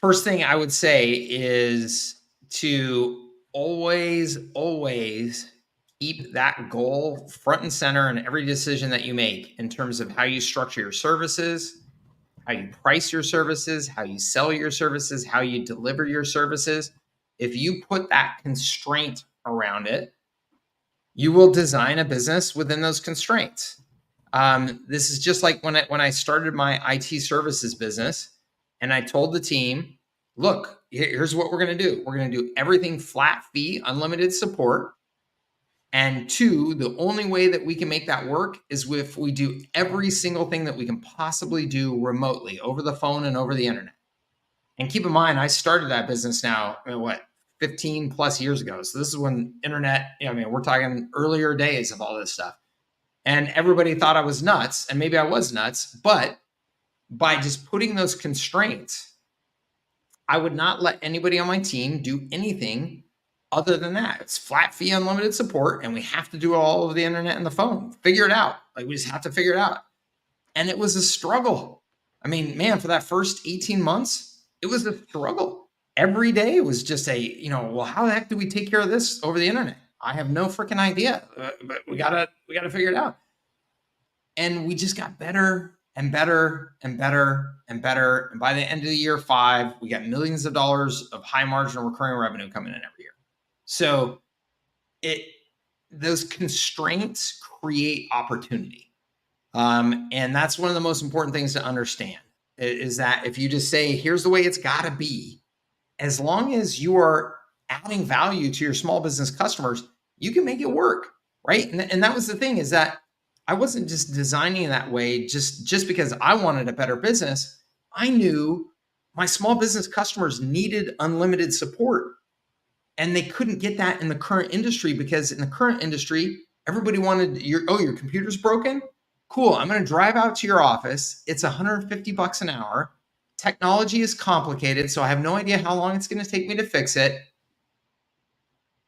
first thing I would say is to always keep that goal front and center in every decision that you make in terms of how you structure your services, how you price your services, how you sell your services, how you deliver your services. If you put that constraint around it, you will design a business within those constraints. This is just like when I started my IT services business, and I told the team, look, here's what we're going to do. We're going to do everything flat fee, unlimited support. And two, the only way that we can make that work is if we do every single thing that we can possibly do remotely, over the phone and over the internet. And keep in mind, I started that business now, 15 plus years ago. So this is when internet, we're talking earlier days of all this stuff. And everybody thought I was nuts, and maybe I was nuts, but by just putting those constraints, I would not let anybody on my team do anything other than that. It's flat fee, unlimited support, and we have to do all of the internet and the phone. Figure it out. We just have to figure it out. And it was a struggle. Man, for that first 18 months, it was a struggle. Every day was just how the heck do we take care of this over the internet? I have no freaking idea, but we gotta figure it out. And we just got better and better and better and better. And by the end of the year 5, we got millions of dollars of high margin recurring revenue coming in every year. So those constraints create opportunity. And that's one of the most important things to understand, is that if you just say, here's the way it's got to be, as long as you are adding value to your small business customers, you can make it work, right? And that was the thing, is that I wasn't just designing that way just because I wanted a better business. I knew my small business customers needed unlimited support, and they couldn't get that in the current industry, because in the current industry, everybody wanted your computer's broken. Cool. I'm going to drive out to your office. It's $150 an hour. Technology is complicated, so I have no idea how long it's going to take me to fix it.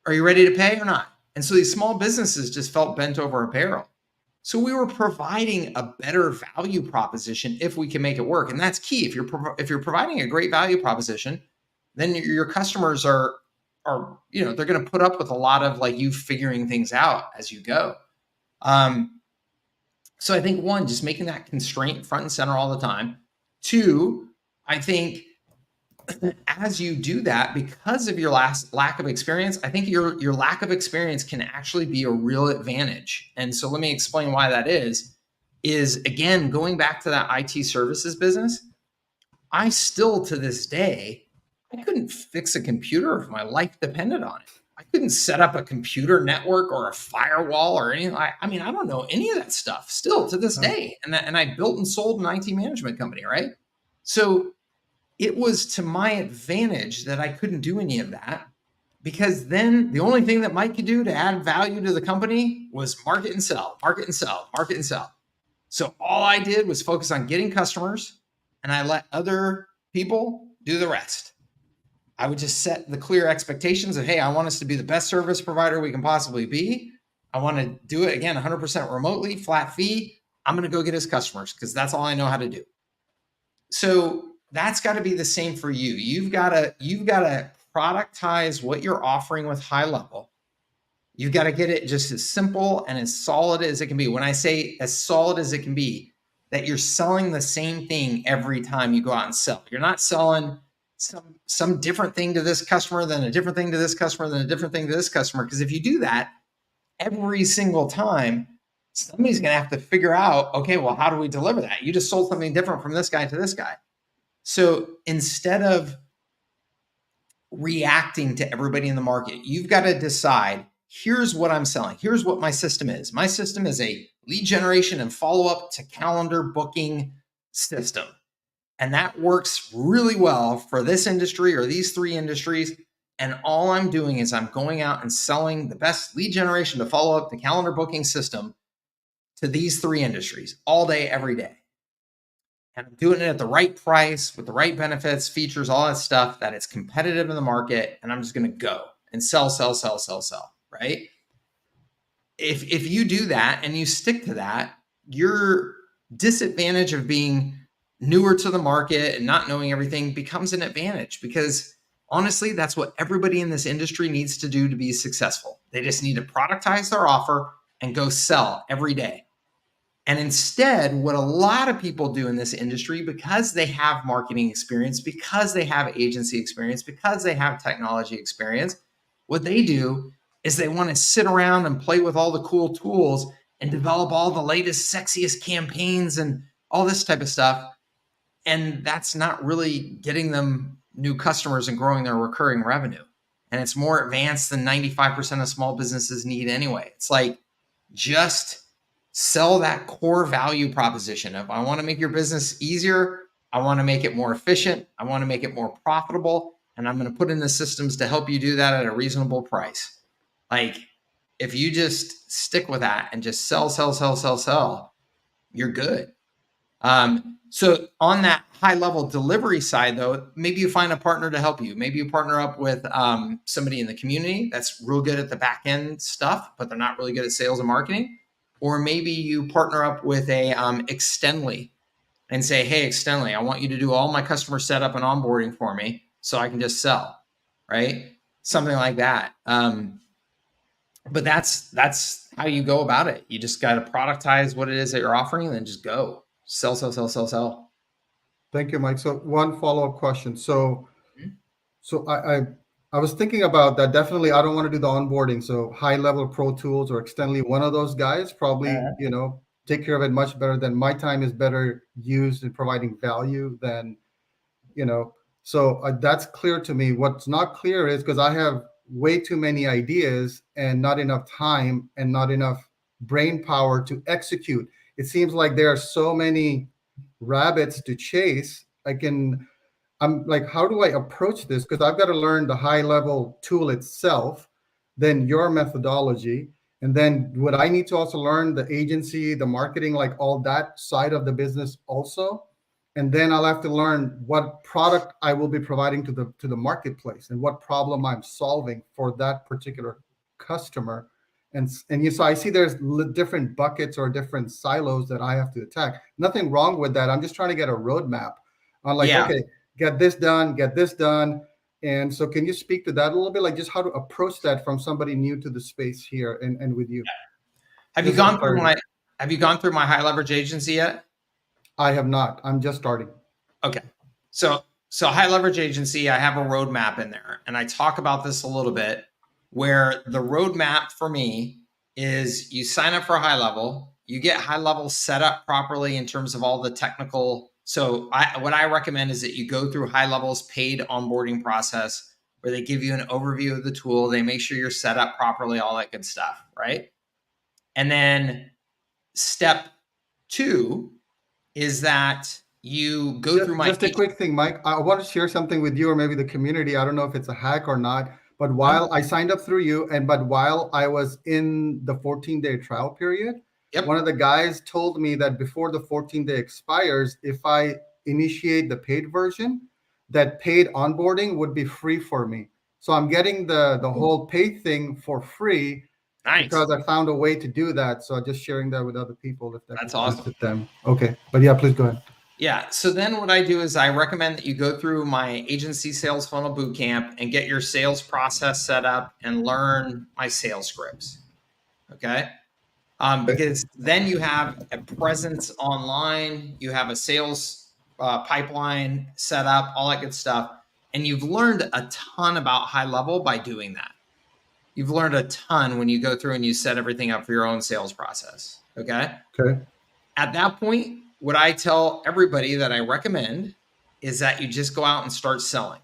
Are you ready to pay or not? And so these small businesses just felt bent over a barrel. So we were providing a better value proposition if we can make it work. And that's key. If you're providing a great value proposition, then your customers are they're going to put up with a lot of you figuring things out as you go. So I think, one, just making that constraint front and center all the time. Two, I think as you do that, because of your lack of experience, I think your lack of experience can actually be a real advantage. And so let me explain why that is again, going back to that IT services business, I still, to this day, I couldn't fix a computer if my life depended on it. I couldn't set up a computer network or a firewall or anything. I don't know any of that stuff still to this day. And I built and sold an IT management company, right? So it was to my advantage that I couldn't do any of that. because then the only thing that Mike could do to add value to the company was market and sell, market and sell, market and sell. So all I did was focus on getting customers, and I let other people do the rest. I would just set the clear expectations of, hey, I want us to be the best service provider we can possibly be. I want to do it again 100% remotely, flat fee. I'm going to go get his customers because that's all I know how to do. So that's got to be the same for you. You've got to productize what you're offering with HighLevel. You've got to get it just as simple and as solid as it can be. When I say as solid as it can be, that you're selling the same thing every time you go out and sell. You're not selling some different thing to this customer, then a different thing to this customer, then a different thing to this customer. Because if you do that every single time, somebody's going to have to figure out, okay, well, how do we deliver that? You just sold something different from this guy to this guy. So instead of reacting to everybody in the market, you've got to decide, here's what I'm selling. Here's what my system is. My system is a lead generation and follow-up to calendar booking system. And that works really well for this industry or these three industries. And all I'm doing is I'm going out and selling the best lead generation to follow up the calendar booking system to these three industries all day, every day. And I'm doing it at the right price with the right benefits, features, all that stuff, that it's competitive in the market. And I'm just going to go and sell, right? If you do that and you stick to that, your disadvantage of being newer to the market and not knowing everything becomes an advantage, because honestly, that's what everybody in this industry needs to do to be successful. They just need to productize their offer and go sell every day. And instead, what a lot of people do in this industry, because they have marketing experience, because they have agency experience, because they have technology experience, what they do is they want to sit around and play with all the cool tools and develop all the latest, sexiest campaigns and all this type of stuff. And that's not really getting them new customers and growing their recurring revenue. And it's more advanced than 95% of small businesses need anyway. It's like, just sell that core value proposition of, I want to make your business easier. I want to make it more efficient. I want to make it more profitable. And I'm going to put in the systems to help you do that at a reasonable price. Like, if you just stick with that and just sell, you're good. So on that high level delivery side, though, maybe you find a partner to help you. Maybe you partner up with somebody in the community that's real good at the back end stuff, but they're not really good at sales and marketing. Or maybe you partner up with a Extendly and say, hey, Extendly, I want you to do all my customer setup and onboarding for me so I can just sell, right? Something like that. But that's how you go about it. You just got to productize what it is that you're offering and then just go sell. Thank you, Mike. So one follow-up question. So I was thinking about that. Definitely, I don't want to do the onboarding. So HighLevel, Pro Tools, or Extendly, one of those guys probably, take care of it much better than my time is better used in providing value than, So that's clear to me. What's not clear is because I have way too many ideas and not enough time and not enough brain power to execute. It seems like there are so many rabbits to chase. I'm like, how do I approach this? Because I've got to learn the HighLevel tool itself, then your methodology, and then would I need to also learn the agency, the marketing, like all that side of the business also? And then I'll have to learn what product I will be providing to the marketplace and what problem I'm solving for that particular customer. So I see there's different buckets or different silos that I have to attack. Nothing wrong with that. I'm just trying to get a roadmap on okay, get this done. And so can you speak to that a little bit, like just how to approach that from somebody new to the space here and with you? Have you gone through my high leverage agency yet? I have not. I'm just starting. Okay. So high leverage agency, I have a roadmap in there, and I talk about this a little bit, where the roadmap for me is you sign up for HighLevel, you get HighLevel set up properly in terms of all the technical. So what I recommend is that you go through HighLevel's paid onboarding process, where they give you an overview of the tool. They make sure you're set up properly, all that good stuff, right? And then step 2 is that you go through my... Just a quick thing, Mike. I want to share something with you or maybe the community. I don't know if it's a hack or not, But while I signed up through you, but while I was in the 14-day trial period, one of the guys told me that before the 14-day expires, if I initiate the paid version, that paid onboarding would be free for me. So I'm getting the whole paid thing for free. Nice. Because I found a way to do that. So I'm just sharing that with other people if that's awesome with them. Okay. But yeah, please go ahead. Yeah. So then what I do is I recommend that you go through my agency sales funnel bootcamp and get your sales process set up and learn my sales scripts. Okay. Because then you have a presence online, you have a sales pipeline set up, all that good stuff. And you've learned a ton about HighLevel by doing that. You've learned a ton when you go through and you set everything up for your own sales process. Okay. Okay. At that point, what I tell everybody that I recommend is that you just go out and start selling.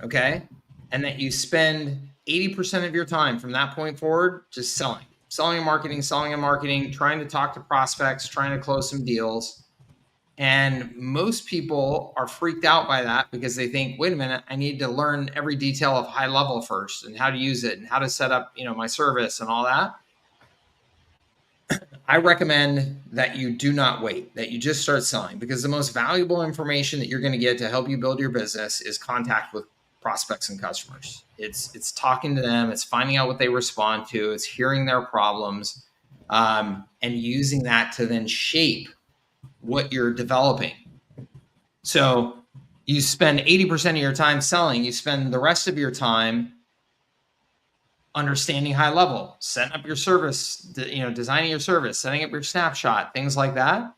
Okay. And that you spend 80% of your time from that point forward just selling and marketing, trying to talk to prospects, trying to close some deals. And most people are freaked out by that because they think, wait a minute, I need to learn every detail of HighLevel first and how to use it and how to set up, my service and all that. I recommend that you do not wait, that you just start selling, because the most valuable information that you're going to get to help you build your business is contact with prospects and customers. It's talking to them, it's finding out what they respond to, it's hearing their problems, and using that to then shape what you're developing. So you spend 80% of your time selling, you spend the rest of your time understanding HighLevel, setting up your service, designing your service, setting up your snapshot, things like that.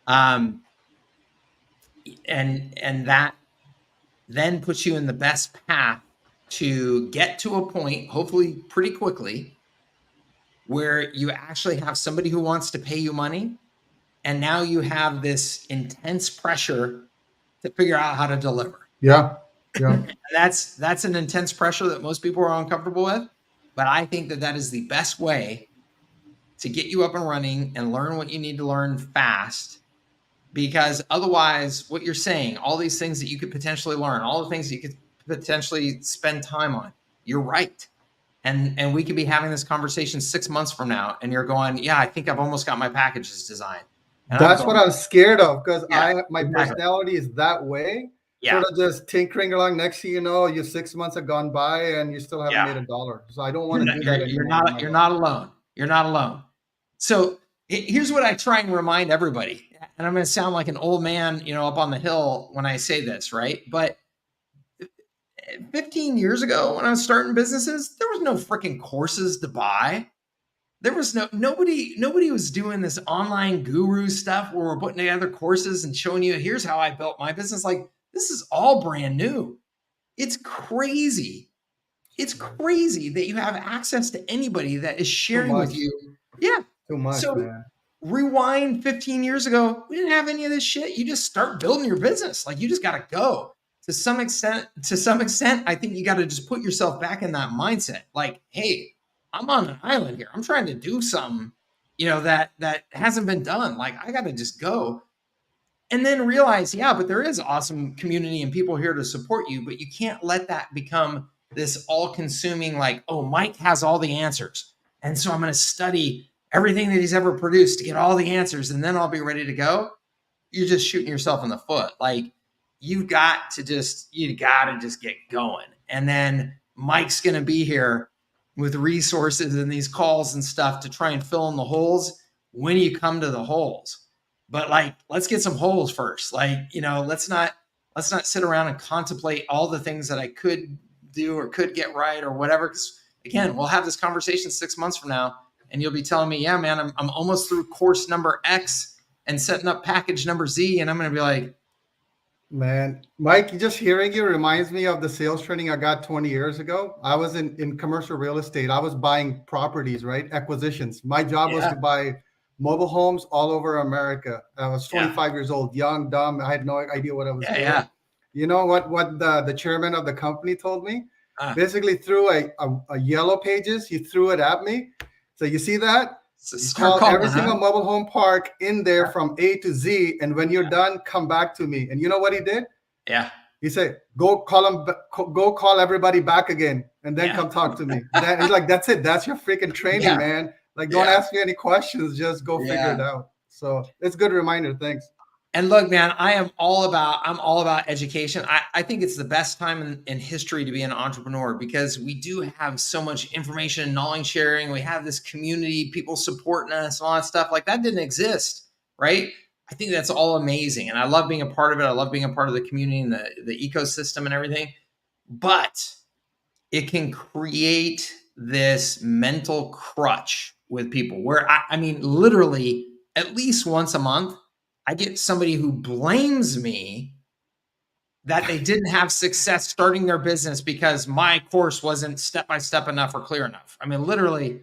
And that then puts you in the best path to get to a point, hopefully pretty quickly, where you actually have somebody who wants to pay you money. And now you have this intense pressure to figure out how to deliver. Yeah. That's an intense pressure that most people are uncomfortable with. But I think that is the best way to get you up and running and learn what you need to learn fast. Because otherwise, what you're saying, all these things that you could potentially learn, all the things that you could potentially spend time on, you're right. And we could be having this conversation 6 months from now, and you're going, yeah, I think I've almost got my packages designed. And that's what I'm scared of, because my personality is that way. Sort of just tinkering along. Next thing you know, your 6 months have gone by and you still haven't made $1. So I don't want to do that anymore. You're not alone. You're not alone. So here's what I try and remind everybody. And I'm going to sound like an old man, up on the hill when I say this, right? But 15 years ago when I was starting businesses, there was no freaking courses to buy. There was nobody was doing this online guru stuff where we're putting together courses and showing you, here's how I built my business. Like, this is all brand new. It's crazy. It's crazy that you have access to anybody that is sharing with you. Yeah. Too much, so man. Rewind 15 years ago, we didn't have any of this shit. You just start building your business. Like, you just got to go. To some extent, I think you got to just put yourself back in that mindset. Like, hey, I'm on an island here. I'm trying to do something, that hasn't been done. Like, I got to just go. And then realize, but there is awesome community and people here to support you, but you can't let that become this all-consuming, like, oh, Mike has all the answers. And so I'm going to study everything that he's ever produced to get all the answers, and then I'll be ready to go. You're just shooting yourself in the foot. Like, you got to just get going. And then Mike's going to be here with resources and these calls and stuff to try and fill in the holes when you come to the holes. But let's get some holes first. Let's not sit around and contemplate all the things that I could do or could get right or whatever. Because again, we'll have this conversation 6 months from now, and you'll be telling me, yeah, man, I'm almost through course number X and setting up package number Z. And I'm going to be like, man, Mike, just hearing you reminds me of the sales training I got 20 years ago. I was in commercial real estate. I was buying properties, right? Acquisitions. My job was to buy mobile homes all over America. I was 25 years old, young, dumb. I had no idea what I was doing. Yeah. You know what the chairman of the company told me? Basically threw a yellow pages. He threw it at me. So you see that? Call every single mobile home park in there from A to Z. And when you're done, come back to me. And you know what he did? Yeah. He said, go call everybody back again, and then come talk to me. Then he's like, that's it. That's your freaking training, man. Like, don't ask me any questions. Just go figure it out. So it's a good reminder. Thanks. And look, man, I'm all about education. I think it's the best time in history to be an entrepreneur, because we do have so much information and knowledge sharing. We have this community, people supporting us, all that stuff. Like, that didn't exist, right? I think that's all amazing. And I love being a part of it. I love being a part of the community and the ecosystem and everything. But it can create this mental crutch with people where, I mean, literally at least once a month, I get somebody who blames me that they didn't have success starting their business because my course wasn't step-by-step enough or clear enough. I mean, literally,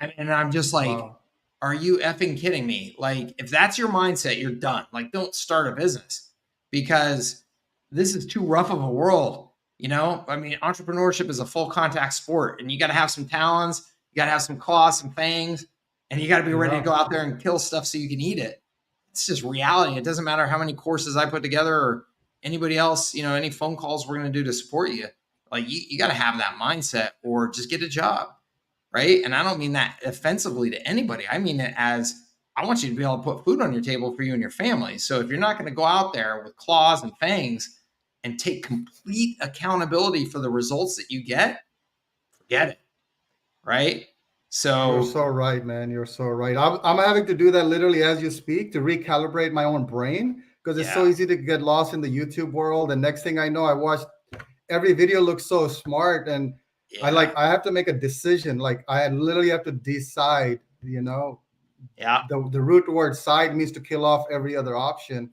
and I'm just like, wow. Are you effing kidding me? Like, if that's your mindset, you're done. Like, don't start a business, because this is too rough of a world. You know, I mean, entrepreneurship is a full contact sport, and you got to have some talons, you got to have some claws, some fangs, and you got to be ready to go out there and kill stuff so you can eat it. It's just reality. It doesn't matter how many courses I put together or anybody else, you know, any phone calls we're going to do to support you. Like, you got to have that mindset, or just get a job. Right. And I don't mean that offensively to anybody. I mean it as, I want you to be able to put food on your table for you and your family. So if you're not going to go out there with claws and fangs and take complete accountability for the results that you get, forget it. Right. So you're so right, man. You're so right. I'm having to do that literally as you speak, to recalibrate my own brain, because it's so easy to get lost in the YouTube world. And next thing I know, I watched every video looks so smart, and I have to make a decision. Like, I literally have to decide, you know, the root word side means to kill off every other option,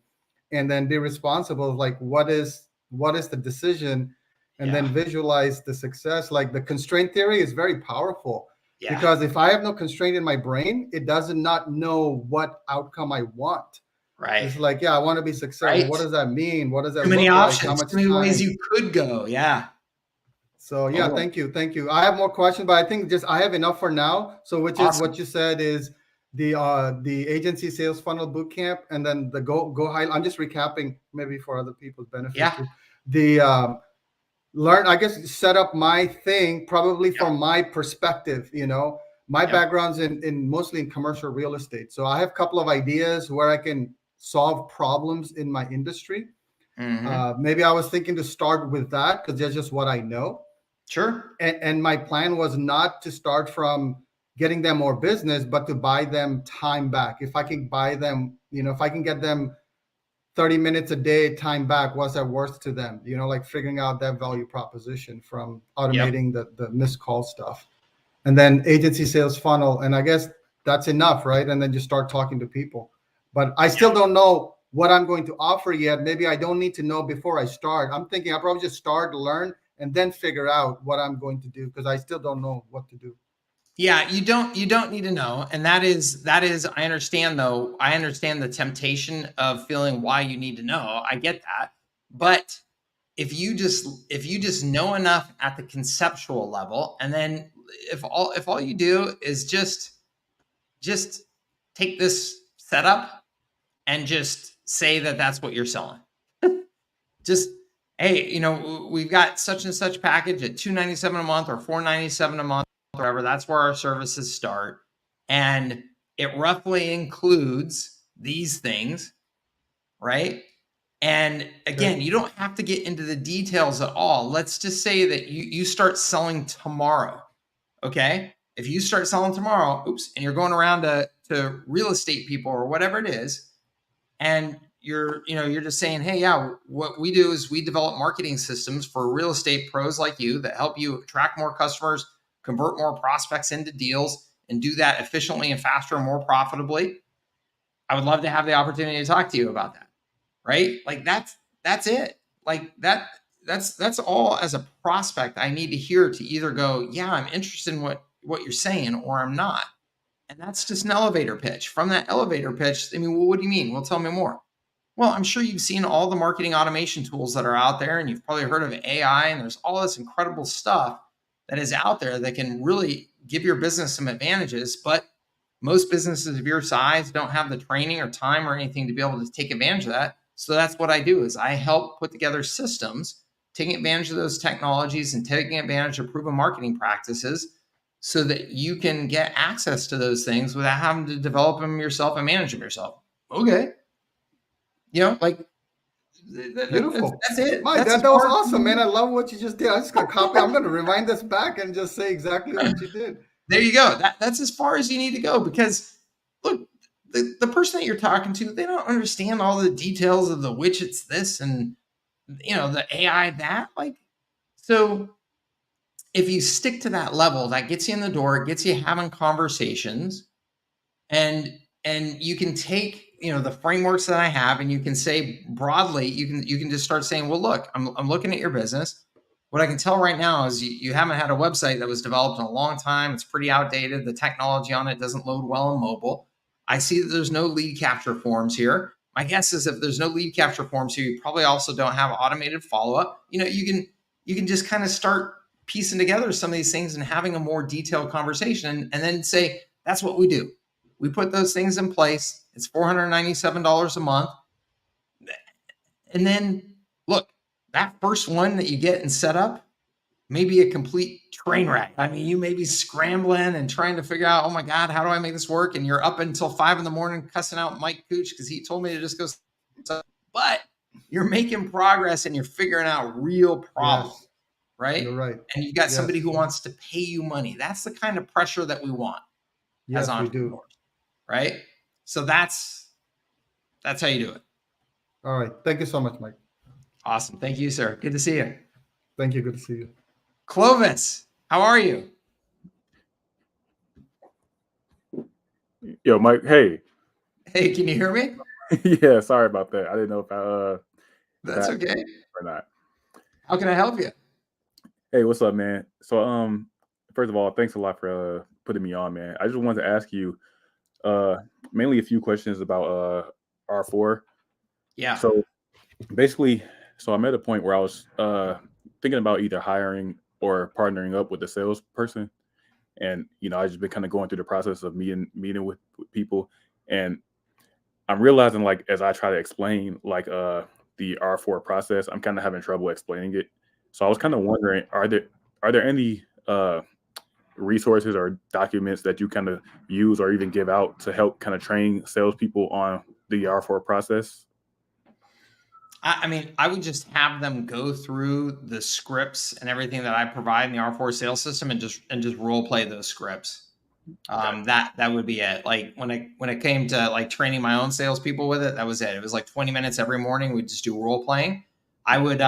and then be responsible. Like, what is the decision, and then visualize the success. Like, the constraint theory is very powerful. Because if I have no constraint in my brain, it does not know what outcome I want. Right. It's like, I want to be successful. Right. What does that mean? What does that Too many look options, like? How much too many time? ways you could go. Yeah. So thank you. I have more questions, but I think I have enough for now. So which is what you said is the agency sales funnel bootcamp, and then the go high. I'm just recapping maybe for other people's benefit. Yeah. Too. The learn, I guess, set up my thing probably from my perspective. You know, my background's in mostly in commercial real estate. So I have a couple of ideas where I can solve problems in my industry. Mm-hmm. Maybe I was thinking to start with that because that's just what I know. Sure. And my plan was not to start from getting them more business, but to buy them time back. If I can buy them, you know, if I can get them 30 minutes a day time back, what's that worth to them? You know, like figuring out that value proposition from automating the missed call stuff. And then agency sales funnel. And I guess that's enough, right? And then just start talking to people. But I still don't know what I'm going to offer yet. Maybe I don't need to know before I start. I'm thinking I'll probably just start, learn, and then figure out what I'm going to do, because I still don't know what to do. Yeah, you don't need to know. And that is, I understand though. I understand the temptation of feeling why you need to know. I get that. But if you just know enough at the conceptual level, and then if all you do is just take this setup and just say that that's what you're selling. Just, hey, you know, we've got such and such package at $297 a month or $497 a month, whatever. That's where our services start. And it roughly includes these things, right? And again, you don't have to get into the details at all. Let's just say that you start selling tomorrow, okay? If you start selling tomorrow, and you're going around to real estate people or whatever it is, and you're just saying, hey, what we do is we develop marketing systems for real estate pros like you that help you attract more customers, convert more prospects into deals, and do that efficiently and faster and more profitably. I would love to have the opportunity to talk to you about that. Right? Like that's it. Like that's all as a prospect I need to hear to either go, yeah, I'm interested in what you're saying, or I'm not. And that's just an elevator pitch. From that elevator pitch, I mean, well, what do you mean? Well, tell me more. Well, I'm sure you've seen all the marketing automation tools that are out there, and you've probably heard of AI, and there's all this incredible stuff that is out there that can really give your business some advantages. But most businesses of your size don't have the training or time or anything to be able to take advantage of that. So that's what I do is I help put together systems, taking advantage of those technologies and taking advantage of proven marketing practices so that you can get access to those things without having to develop them yourself and manage them yourself. Okay. Like Beautiful. that's it. Mike, That's that was awesome, man. I love what you just did. I'm just gonna copy. I'm gonna rewind this back and just say exactly what you did. There you go. That's as far as you need to go, because look, the person that you're talking to, they don't understand all the details of the widgets this and the AI that. Like, so if you stick to that level, that gets you in the door, it gets you having conversations, and you can take the frameworks that I have, and you can say broadly, you can just start saying, well, look, I'm looking at your business. What I can tell right now is you haven't had a website that was developed in a long time. It's pretty outdated. The technology on it doesn't load well on mobile. I see that there's no lead capture forms here. My guess is if there's no lead capture forms here, you probably also don't have automated follow-up. You can just kind of start piecing together some of these things and having a more detailed conversation, and then say, that's what we do. We put those things in place. It's $497 a month. And then look, that first one that you get and set up may be a complete train wreck. I mean, you may be scrambling and trying to figure out, oh my God, how do I make this work? And you're up until 5 a.m. cussing out Mike Cooch because he told me to just go. But you're making progress and you're figuring out real problems, Yes, right? you're right. And you got Yes. somebody who wants to pay you money. That's the kind of pressure that we want Yes, as we entrepreneurs, do. right? So that's how you do it. All right. Thank you so much, Mike. Awesome. Thank you, sir. Good to see you. Thank you. Good to see you. Clovis, how are you? Yo, Mike. Hey. Hey, can you hear me? Yeah, sorry about that. I didn't know if That's okay. or not. How can I help you? Hey, what's up, man? So, first of all, thanks a lot for putting me on, man. I just wanted to ask you mainly a few questions about R4. Yeah. So basically, I'm at a point where I was thinking about either hiring or partnering up with a salesperson. And, I just been kind of going through the process of meeting with people. And I'm realizing, like, as I try to explain, like, the R4 process, I'm kind of having trouble explaining it. So I was kind of wondering, are there any resources or documents that you kind of use or even give out to help kind of train salespeople on the R4 process? I mean, I would just have them go through the scripts and everything that I provide in the R4 sales system and just role play those scripts. That would be it. Like when it came to like training my own salespeople with it, that was it. It was like 20 minutes every morning. We'd just do role playing. I would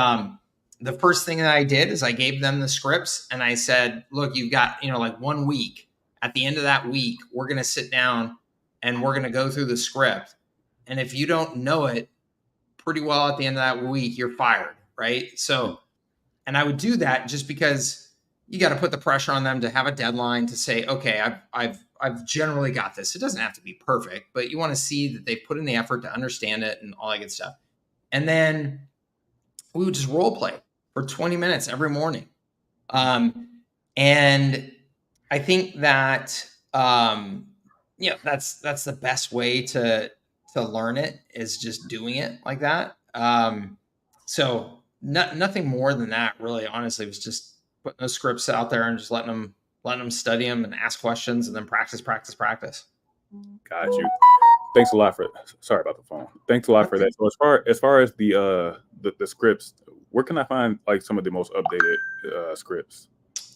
the first thing that I did is I gave them the scripts and I said, look, you've got like 1 week. At the end of that week, we're gonna sit down and we're gonna go through the script. And if you don't know it pretty well at the end of that week, you're fired, right? So, and I would do that just because you got to put the pressure on them to have a deadline to say, okay, I've generally got this. It doesn't have to be perfect, but you want to see that they put in the effort to understand it and all that good stuff. And then we would just role play for 20 minutes every morning. And I think that, that's the best way to learn it, is just doing it like that. So nothing more than that, really. Honestly, it was just putting those scripts out there and just letting them study them and ask questions and then practice. Got you. Thanks a lot for. Sorry about the phone. Thanks a lot for that. So as far as the scripts, where can I find like some of the most updated scripts?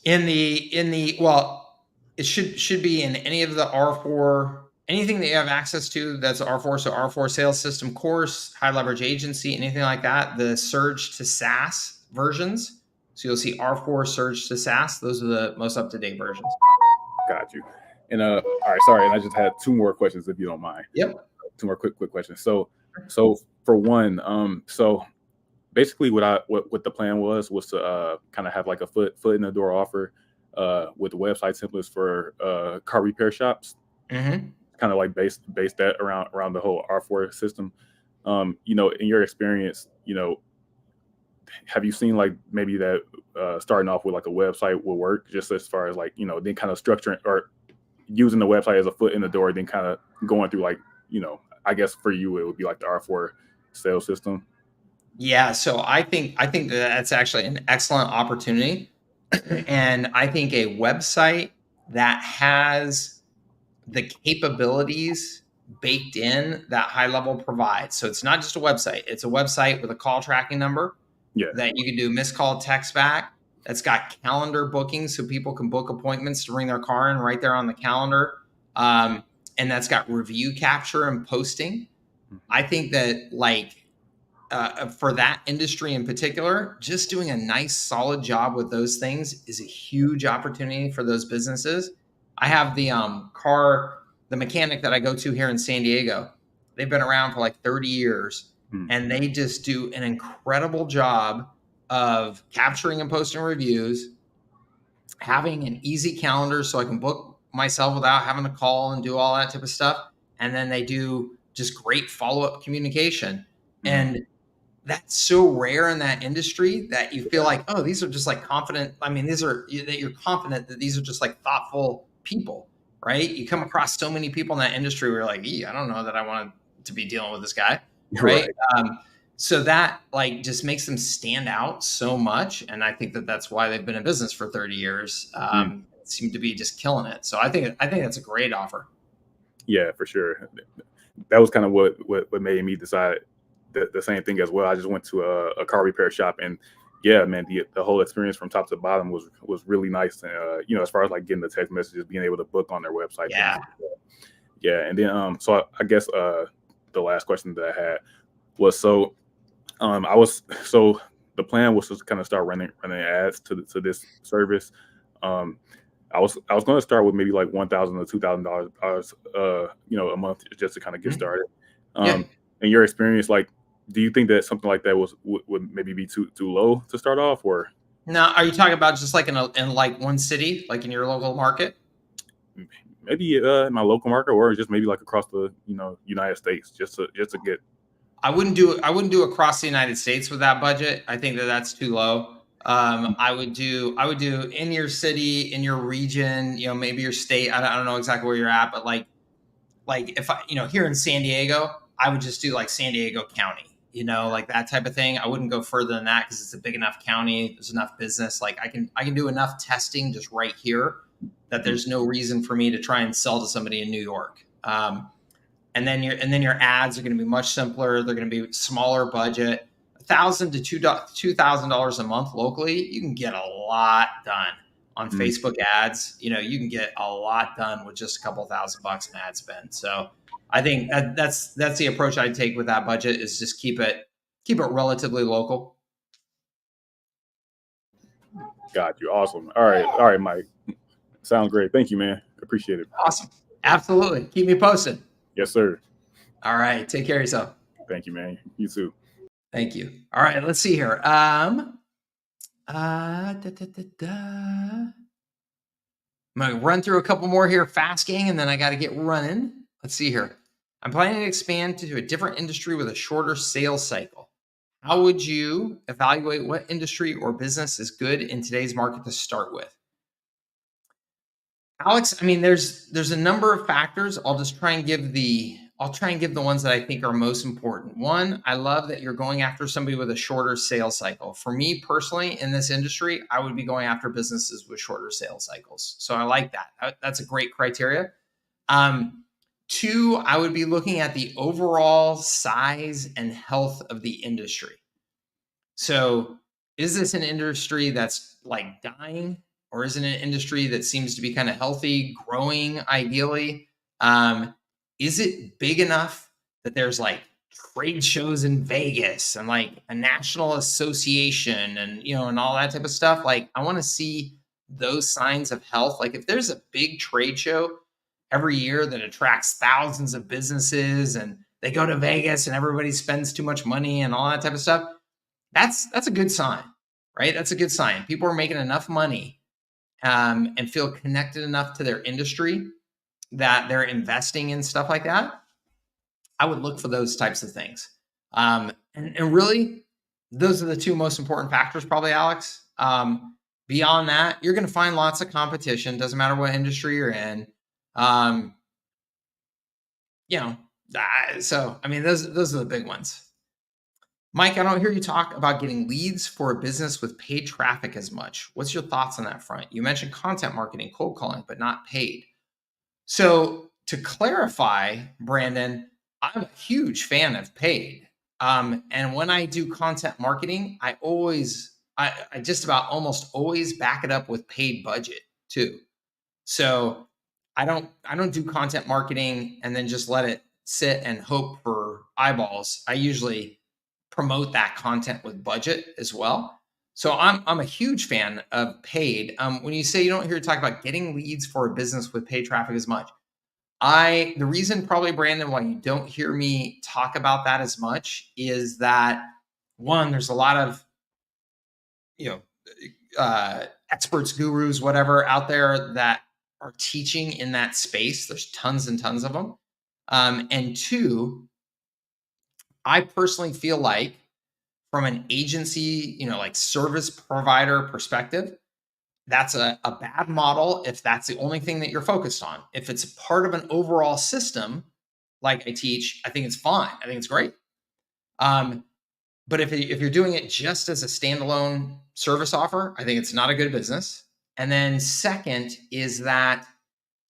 Well, it should be in any of the R4. Anything that you have access to that's R4, so R4 sales system course, high leverage agency, anything like that, the surge to SaaS versions. So you'll see R4 surge to SaaS. Those are the most up-to-date versions. Got you. And all right, sorry. And I just had 2 more questions if you don't mind. Yep. 2 more quick questions. So for one, so basically what the plan was to kind of have like a foot in the door offer with the website templates for car repair shops. Mm-hmm. Kind of like base that around the whole R4 system. In your experience, have you seen like maybe that starting off with like a website will work, just as far as like, then kind of structuring or using the website as a foot in the door, then kind of going through like, I guess for you, it would be like the R4 sales system? Yeah, so I think that that's actually an excellent opportunity, and I think a website that has the capabilities baked in that HighLevel provides. So it's not just a website; it's a website with a call tracking number Yeah. that you can do missed call, text back. That's got calendar bookings, so people can book appointments to bring their car in right there on the calendar, and that's got review capture and posting. I think that for that industry in particular, just doing a nice solid job with those things is a huge opportunity for those businesses. I have the mechanic that I go to here in San Diego. They've been around for like 30 years and they just do an incredible job of capturing and posting reviews, having an easy calendar so I can book myself without having to call and do all that type of stuff. And then they do just great follow-up communication. And that's so rare in that industry that you feel like, oh, these are just like confident. I mean, that you're confident that these are just like thoughtful people, right? You come across so many people in that industry where you're like, I don't know that I want to be dealing with this guy, right? So that like just makes them stand out so much. And I think that that's why they've been in business for 30 years. Seem to be just killing it. So I think that's a great offer. Yeah, for sure. That was kind of what made me decide the same thing as well. I just went to a car repair shop, and yeah, man, the whole experience from top to bottom was really nice. And as far as like getting the text messages, being able to book on their website. Yeah. And then so I guess the last question that I had was the plan was to kind of start running ads to this service. I was going to start with maybe like $1,000 to $2,000 a month just to kind of get started. In your experience, like, do you think that something like that would maybe be too low to start off, or? Now, are you talking about just like in like one city, like in your local market? Maybe in my local market, or just maybe like across the United States, just to get. I wouldn't do across the United States with that budget. I think that that's too low. I would do in your city, in your region, maybe your state. I don't know exactly where you're at, but like if I, here in San Diego, I would just do like San Diego County, like that type of thing. I wouldn't go further than that because it's a big enough county. There's enough business. Like I can do enough testing just right here that there's no reason for me to try and sell to somebody in New York. And then your ads are going to be much simpler. They're going to be smaller budget. $1,000 to $2,000 a month locally, you can get a lot done on Facebook ads. You can get a lot done with just a couple $1,000 in ad spend. So I think that's the approach I'd take with that budget, is just keep it relatively local. Got you. Awesome. All right, Mike. Sounds great. Thank you, man. Appreciate it. Awesome. Absolutely. Keep me posted. Yes, sir. All right. Take care of yourself. Thank you, man. You too. Thank you. All right. Let's see here. I'm going to run through a couple more here fast, gang, and then I got to get running. Let's see here. I'm planning to expand to a different industry with a shorter sales cycle. How would you evaluate what industry or business is good in today's market to start with? Alex, I mean, there's a number of factors. I'll try and give the ones that I think are most important. One, I love that you're going after somebody with a shorter sales cycle. For me personally, in this industry, I would be going after businesses with shorter sales cycles. So I like that. That's a great criteria. Two, I would be looking at the overall size and health of the industry. So is this an industry that's like dying? Or is it an industry that seems to be kind of healthy, growing ideally? Is it big enough that there's like trade shows in Vegas and like a national association and, and all that type of stuff? Like, I want to see those signs of health. Like if there's a big trade show every year that attracts thousands of businesses and they go to Vegas and everybody spends too much money and all that type of stuff, that's a good sign, right? That's a good sign. People are making enough money and feel connected enough to their industry that they're investing in stuff like that. I would look for those types of things. And really, those are the two most important factors, probably, Alex. Beyond that, you're going to find lots of competition. Doesn't matter what industry you're in. So, I mean, those are the big ones. Mike, I don't hear you talk about getting leads for a business with paid traffic as much. What's your thoughts on that front? You mentioned content marketing, cold calling, but not paid. So to clarify, Brandon, I'm a huge fan of paid. And when I do content marketing, I just about almost always back it up with paid budget too. So I don't do content marketing and then just let it sit and hope for eyeballs. I usually promote that content with budget as well. So I'm a huge fan of paid. When you say you don't hear you talk about getting leads for a business with paid traffic as much, the reason probably, Brandon, why you don't hear me talk about that as much is that, one, there's a lot of, experts, gurus, whatever out there that are teaching in that space. There's tons and tons of them. And two, I personally feel like from an agency, like service provider perspective, that's a bad model if that's the only thing that you're focused on. If it's part of an overall system, like I teach, I think it's fine. I think it's great. But if you're doing it just as a standalone service offer, I think it's not a good business. And then second is that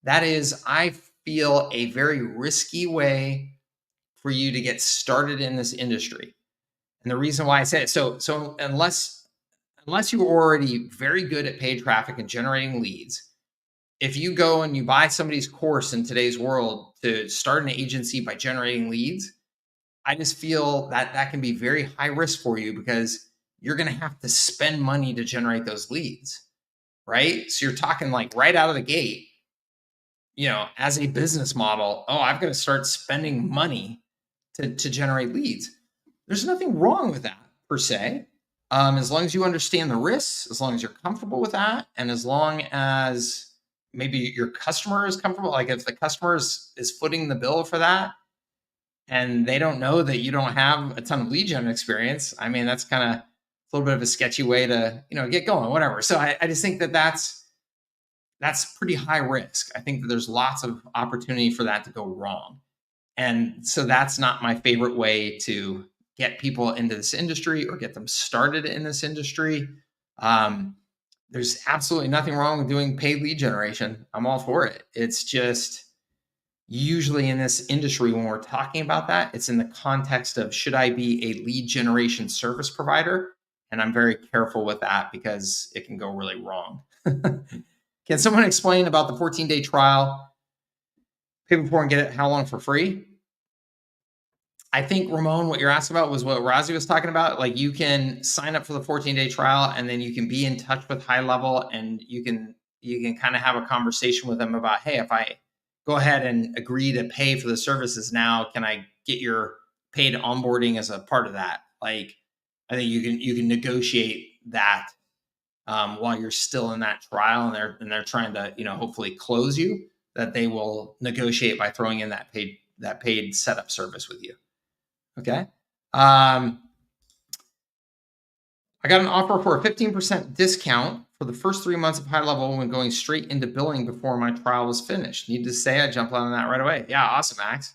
is, I feel, a very risky way for you to get started in this industry. And the reason why I say it, so unless you're already very good at paid traffic and generating leads, if you go and you buy somebody's course in today's world to start an agency by generating leads, I just feel that can be very high risk for you because you're going to have to spend money to generate those leads, right? So you're talking like right out of the gate, as a business model, I've got to start spending money to generate leads. There's nothing wrong with that per se. As long as you understand the risks, as long as you're comfortable with that, and as long as maybe your customer is comfortable, like if the customer is footing the bill for that, and they don't know that you don't have a ton of lead gen experience, I mean, that's kind of a little bit of a sketchy way to, get going, whatever. So I just think that's pretty high risk. I think that there's lots of opportunity for that to go wrong. And so that's not my favorite way to get people into this industry or get them started in this industry. There's absolutely nothing wrong with doing paid lead generation. I'm all for it. It's just usually in this industry, when we're talking about that, it's in the context of, should I be a lead generation service provider? And I'm very careful with that because it can go really wrong. Can someone explain about the 14-day trial? Pay before and get it how long for free? I think, Ramon, what you're asking about was what Razi was talking about. Like, you can sign up for the 14-day trial, and then you can be in touch with HighLevel, and you can kind of have a conversation with them about, hey, if I go ahead and agree to pay for the services now, can I get your paid onboarding as a part of that? Like, I think you can negotiate that while you're still in that trial, and they're trying to hopefully close you. That they will negotiate by throwing in that paid setup service with you. Okay. I got an offer for a 15% discount for the first 3 months of HighLevel when going straight into billing before my trial was finished. Need to say I jumped on that right away. Yeah, awesome, Max.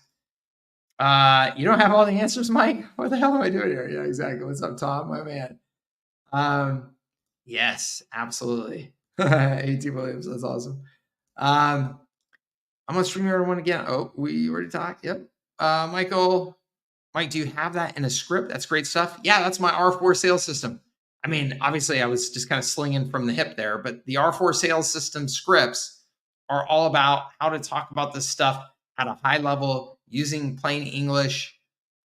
You don't have all the answers, Mike? What the hell am I doing here? Yeah, exactly. What's up, Tom, my man? Yes, absolutely. A.T. Williams, that's awesome. I'm on StreamYard one again. Oh, we already talked. Yep. Mike, do you have that in a script? That's great stuff. Yeah, that's my R4 sales system. I mean, obviously, I was just kind of slinging from the hip there, but the R4 sales system scripts are all about how to talk about this stuff at a high level using plain English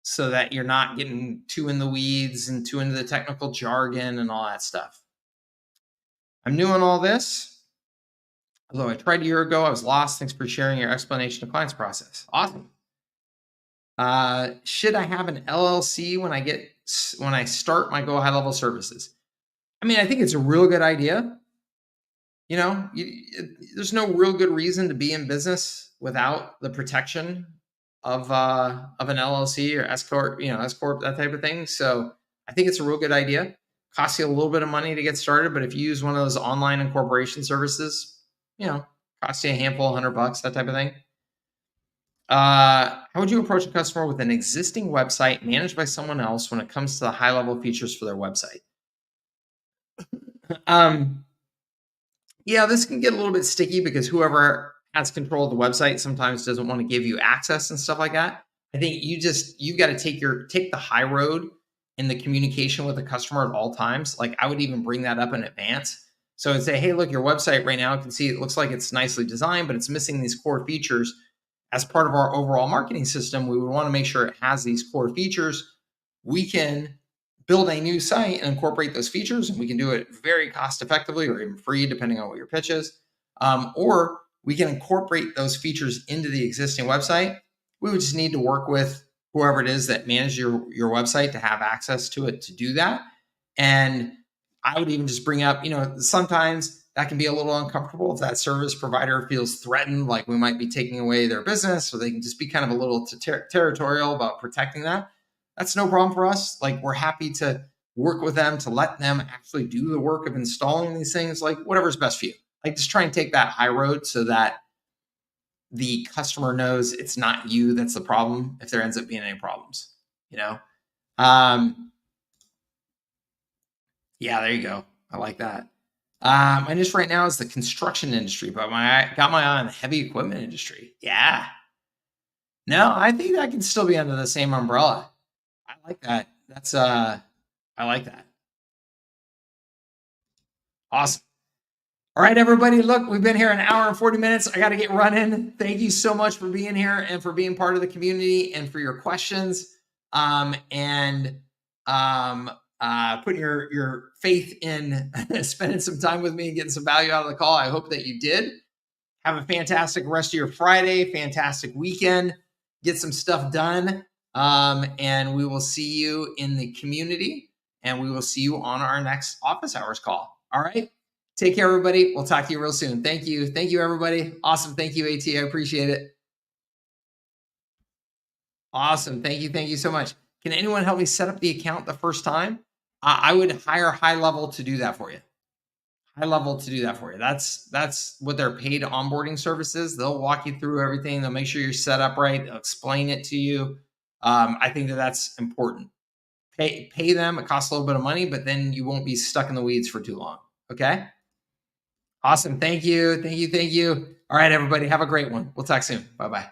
so that you're not getting too in the weeds and too into the technical jargon and all that stuff. I'm new on all this. Although I tried a year ago, I was lost. Thanks for sharing your explanation of client's process. Awesome. Should I have an LLC when I start my Go HighLevel services? I mean, I think it's a real good idea. There's no real good reason to be in business without the protection of an LLC or S corp, that type of thing. So I think it's a real good idea. Costs you a little bit of money to get started, but if you use one of those online incorporation services, costs you a handful, $100, that type of thing. How would you approach a customer with an existing website managed by someone else when it comes to the high-level features for their website? Yeah, this can get a little bit sticky because whoever has control of the website sometimes doesn't want to give you access and stuff like that. I think you've got to take the high road in the communication with the customer at all times. Like I would even bring that up in advance. So I'd say, hey, look, your website right now, I can see it looks like it's nicely designed, but it's missing these core features. As part of our overall marketing system, we would want to make sure it has these core features. We can build a new site and incorporate those features, and we can do it very cost effectively or even free, depending on what your pitch is. Or we can incorporate those features into the existing website. We would just need to work with whoever it is that manages your website to have access to it to do that. And I would even just bring up, sometimes that can be a little uncomfortable if that service provider feels threatened, like we might be taking away their business, or they can just be kind of a little territorial about protecting that. That's no problem for us. Like we're happy to work with them to let them actually do the work of installing these things, like whatever's best for you. Like just try and take that high road so that the customer knows it's not you that's the problem if there ends up being any problems, Yeah, there you go. I like that. My industry right now is the construction industry, but I got my eye on the heavy equipment industry. Yeah. No, I think that can still be under the same umbrella. I like that. I like that. Awesome. All right, everybody. Look, we've been here an hour and 40 minutes. I got to get running. Thank you so much for being here and for being part of the community and for your questions. And putting your faith in spending some time with me and getting some value out of the call. I hope that you did. Have a fantastic rest of your Friday, fantastic weekend. Get some stuff done. And we will see you in the community, and we will see you on our next office hours call. All right. Take care, everybody. We'll talk to you real soon. Thank you. Thank you, everybody. Awesome. Thank you, AT. I appreciate it. Awesome. Thank you. Thank you so much. Can anyone help me set up the account the first time? I would hire HighLevel to do that for you. HighLevel to do that for you. That's what their paid onboarding service is. They'll walk you through everything. They'll make sure you're set up right. They'll explain it to you. I think that's important. Pay them. It costs a little bit of money, but then you won't be stuck in the weeds for too long. Okay? Awesome. Thank you. Thank you. Thank you. All right, everybody. Have a great one. We'll talk soon. Bye-bye.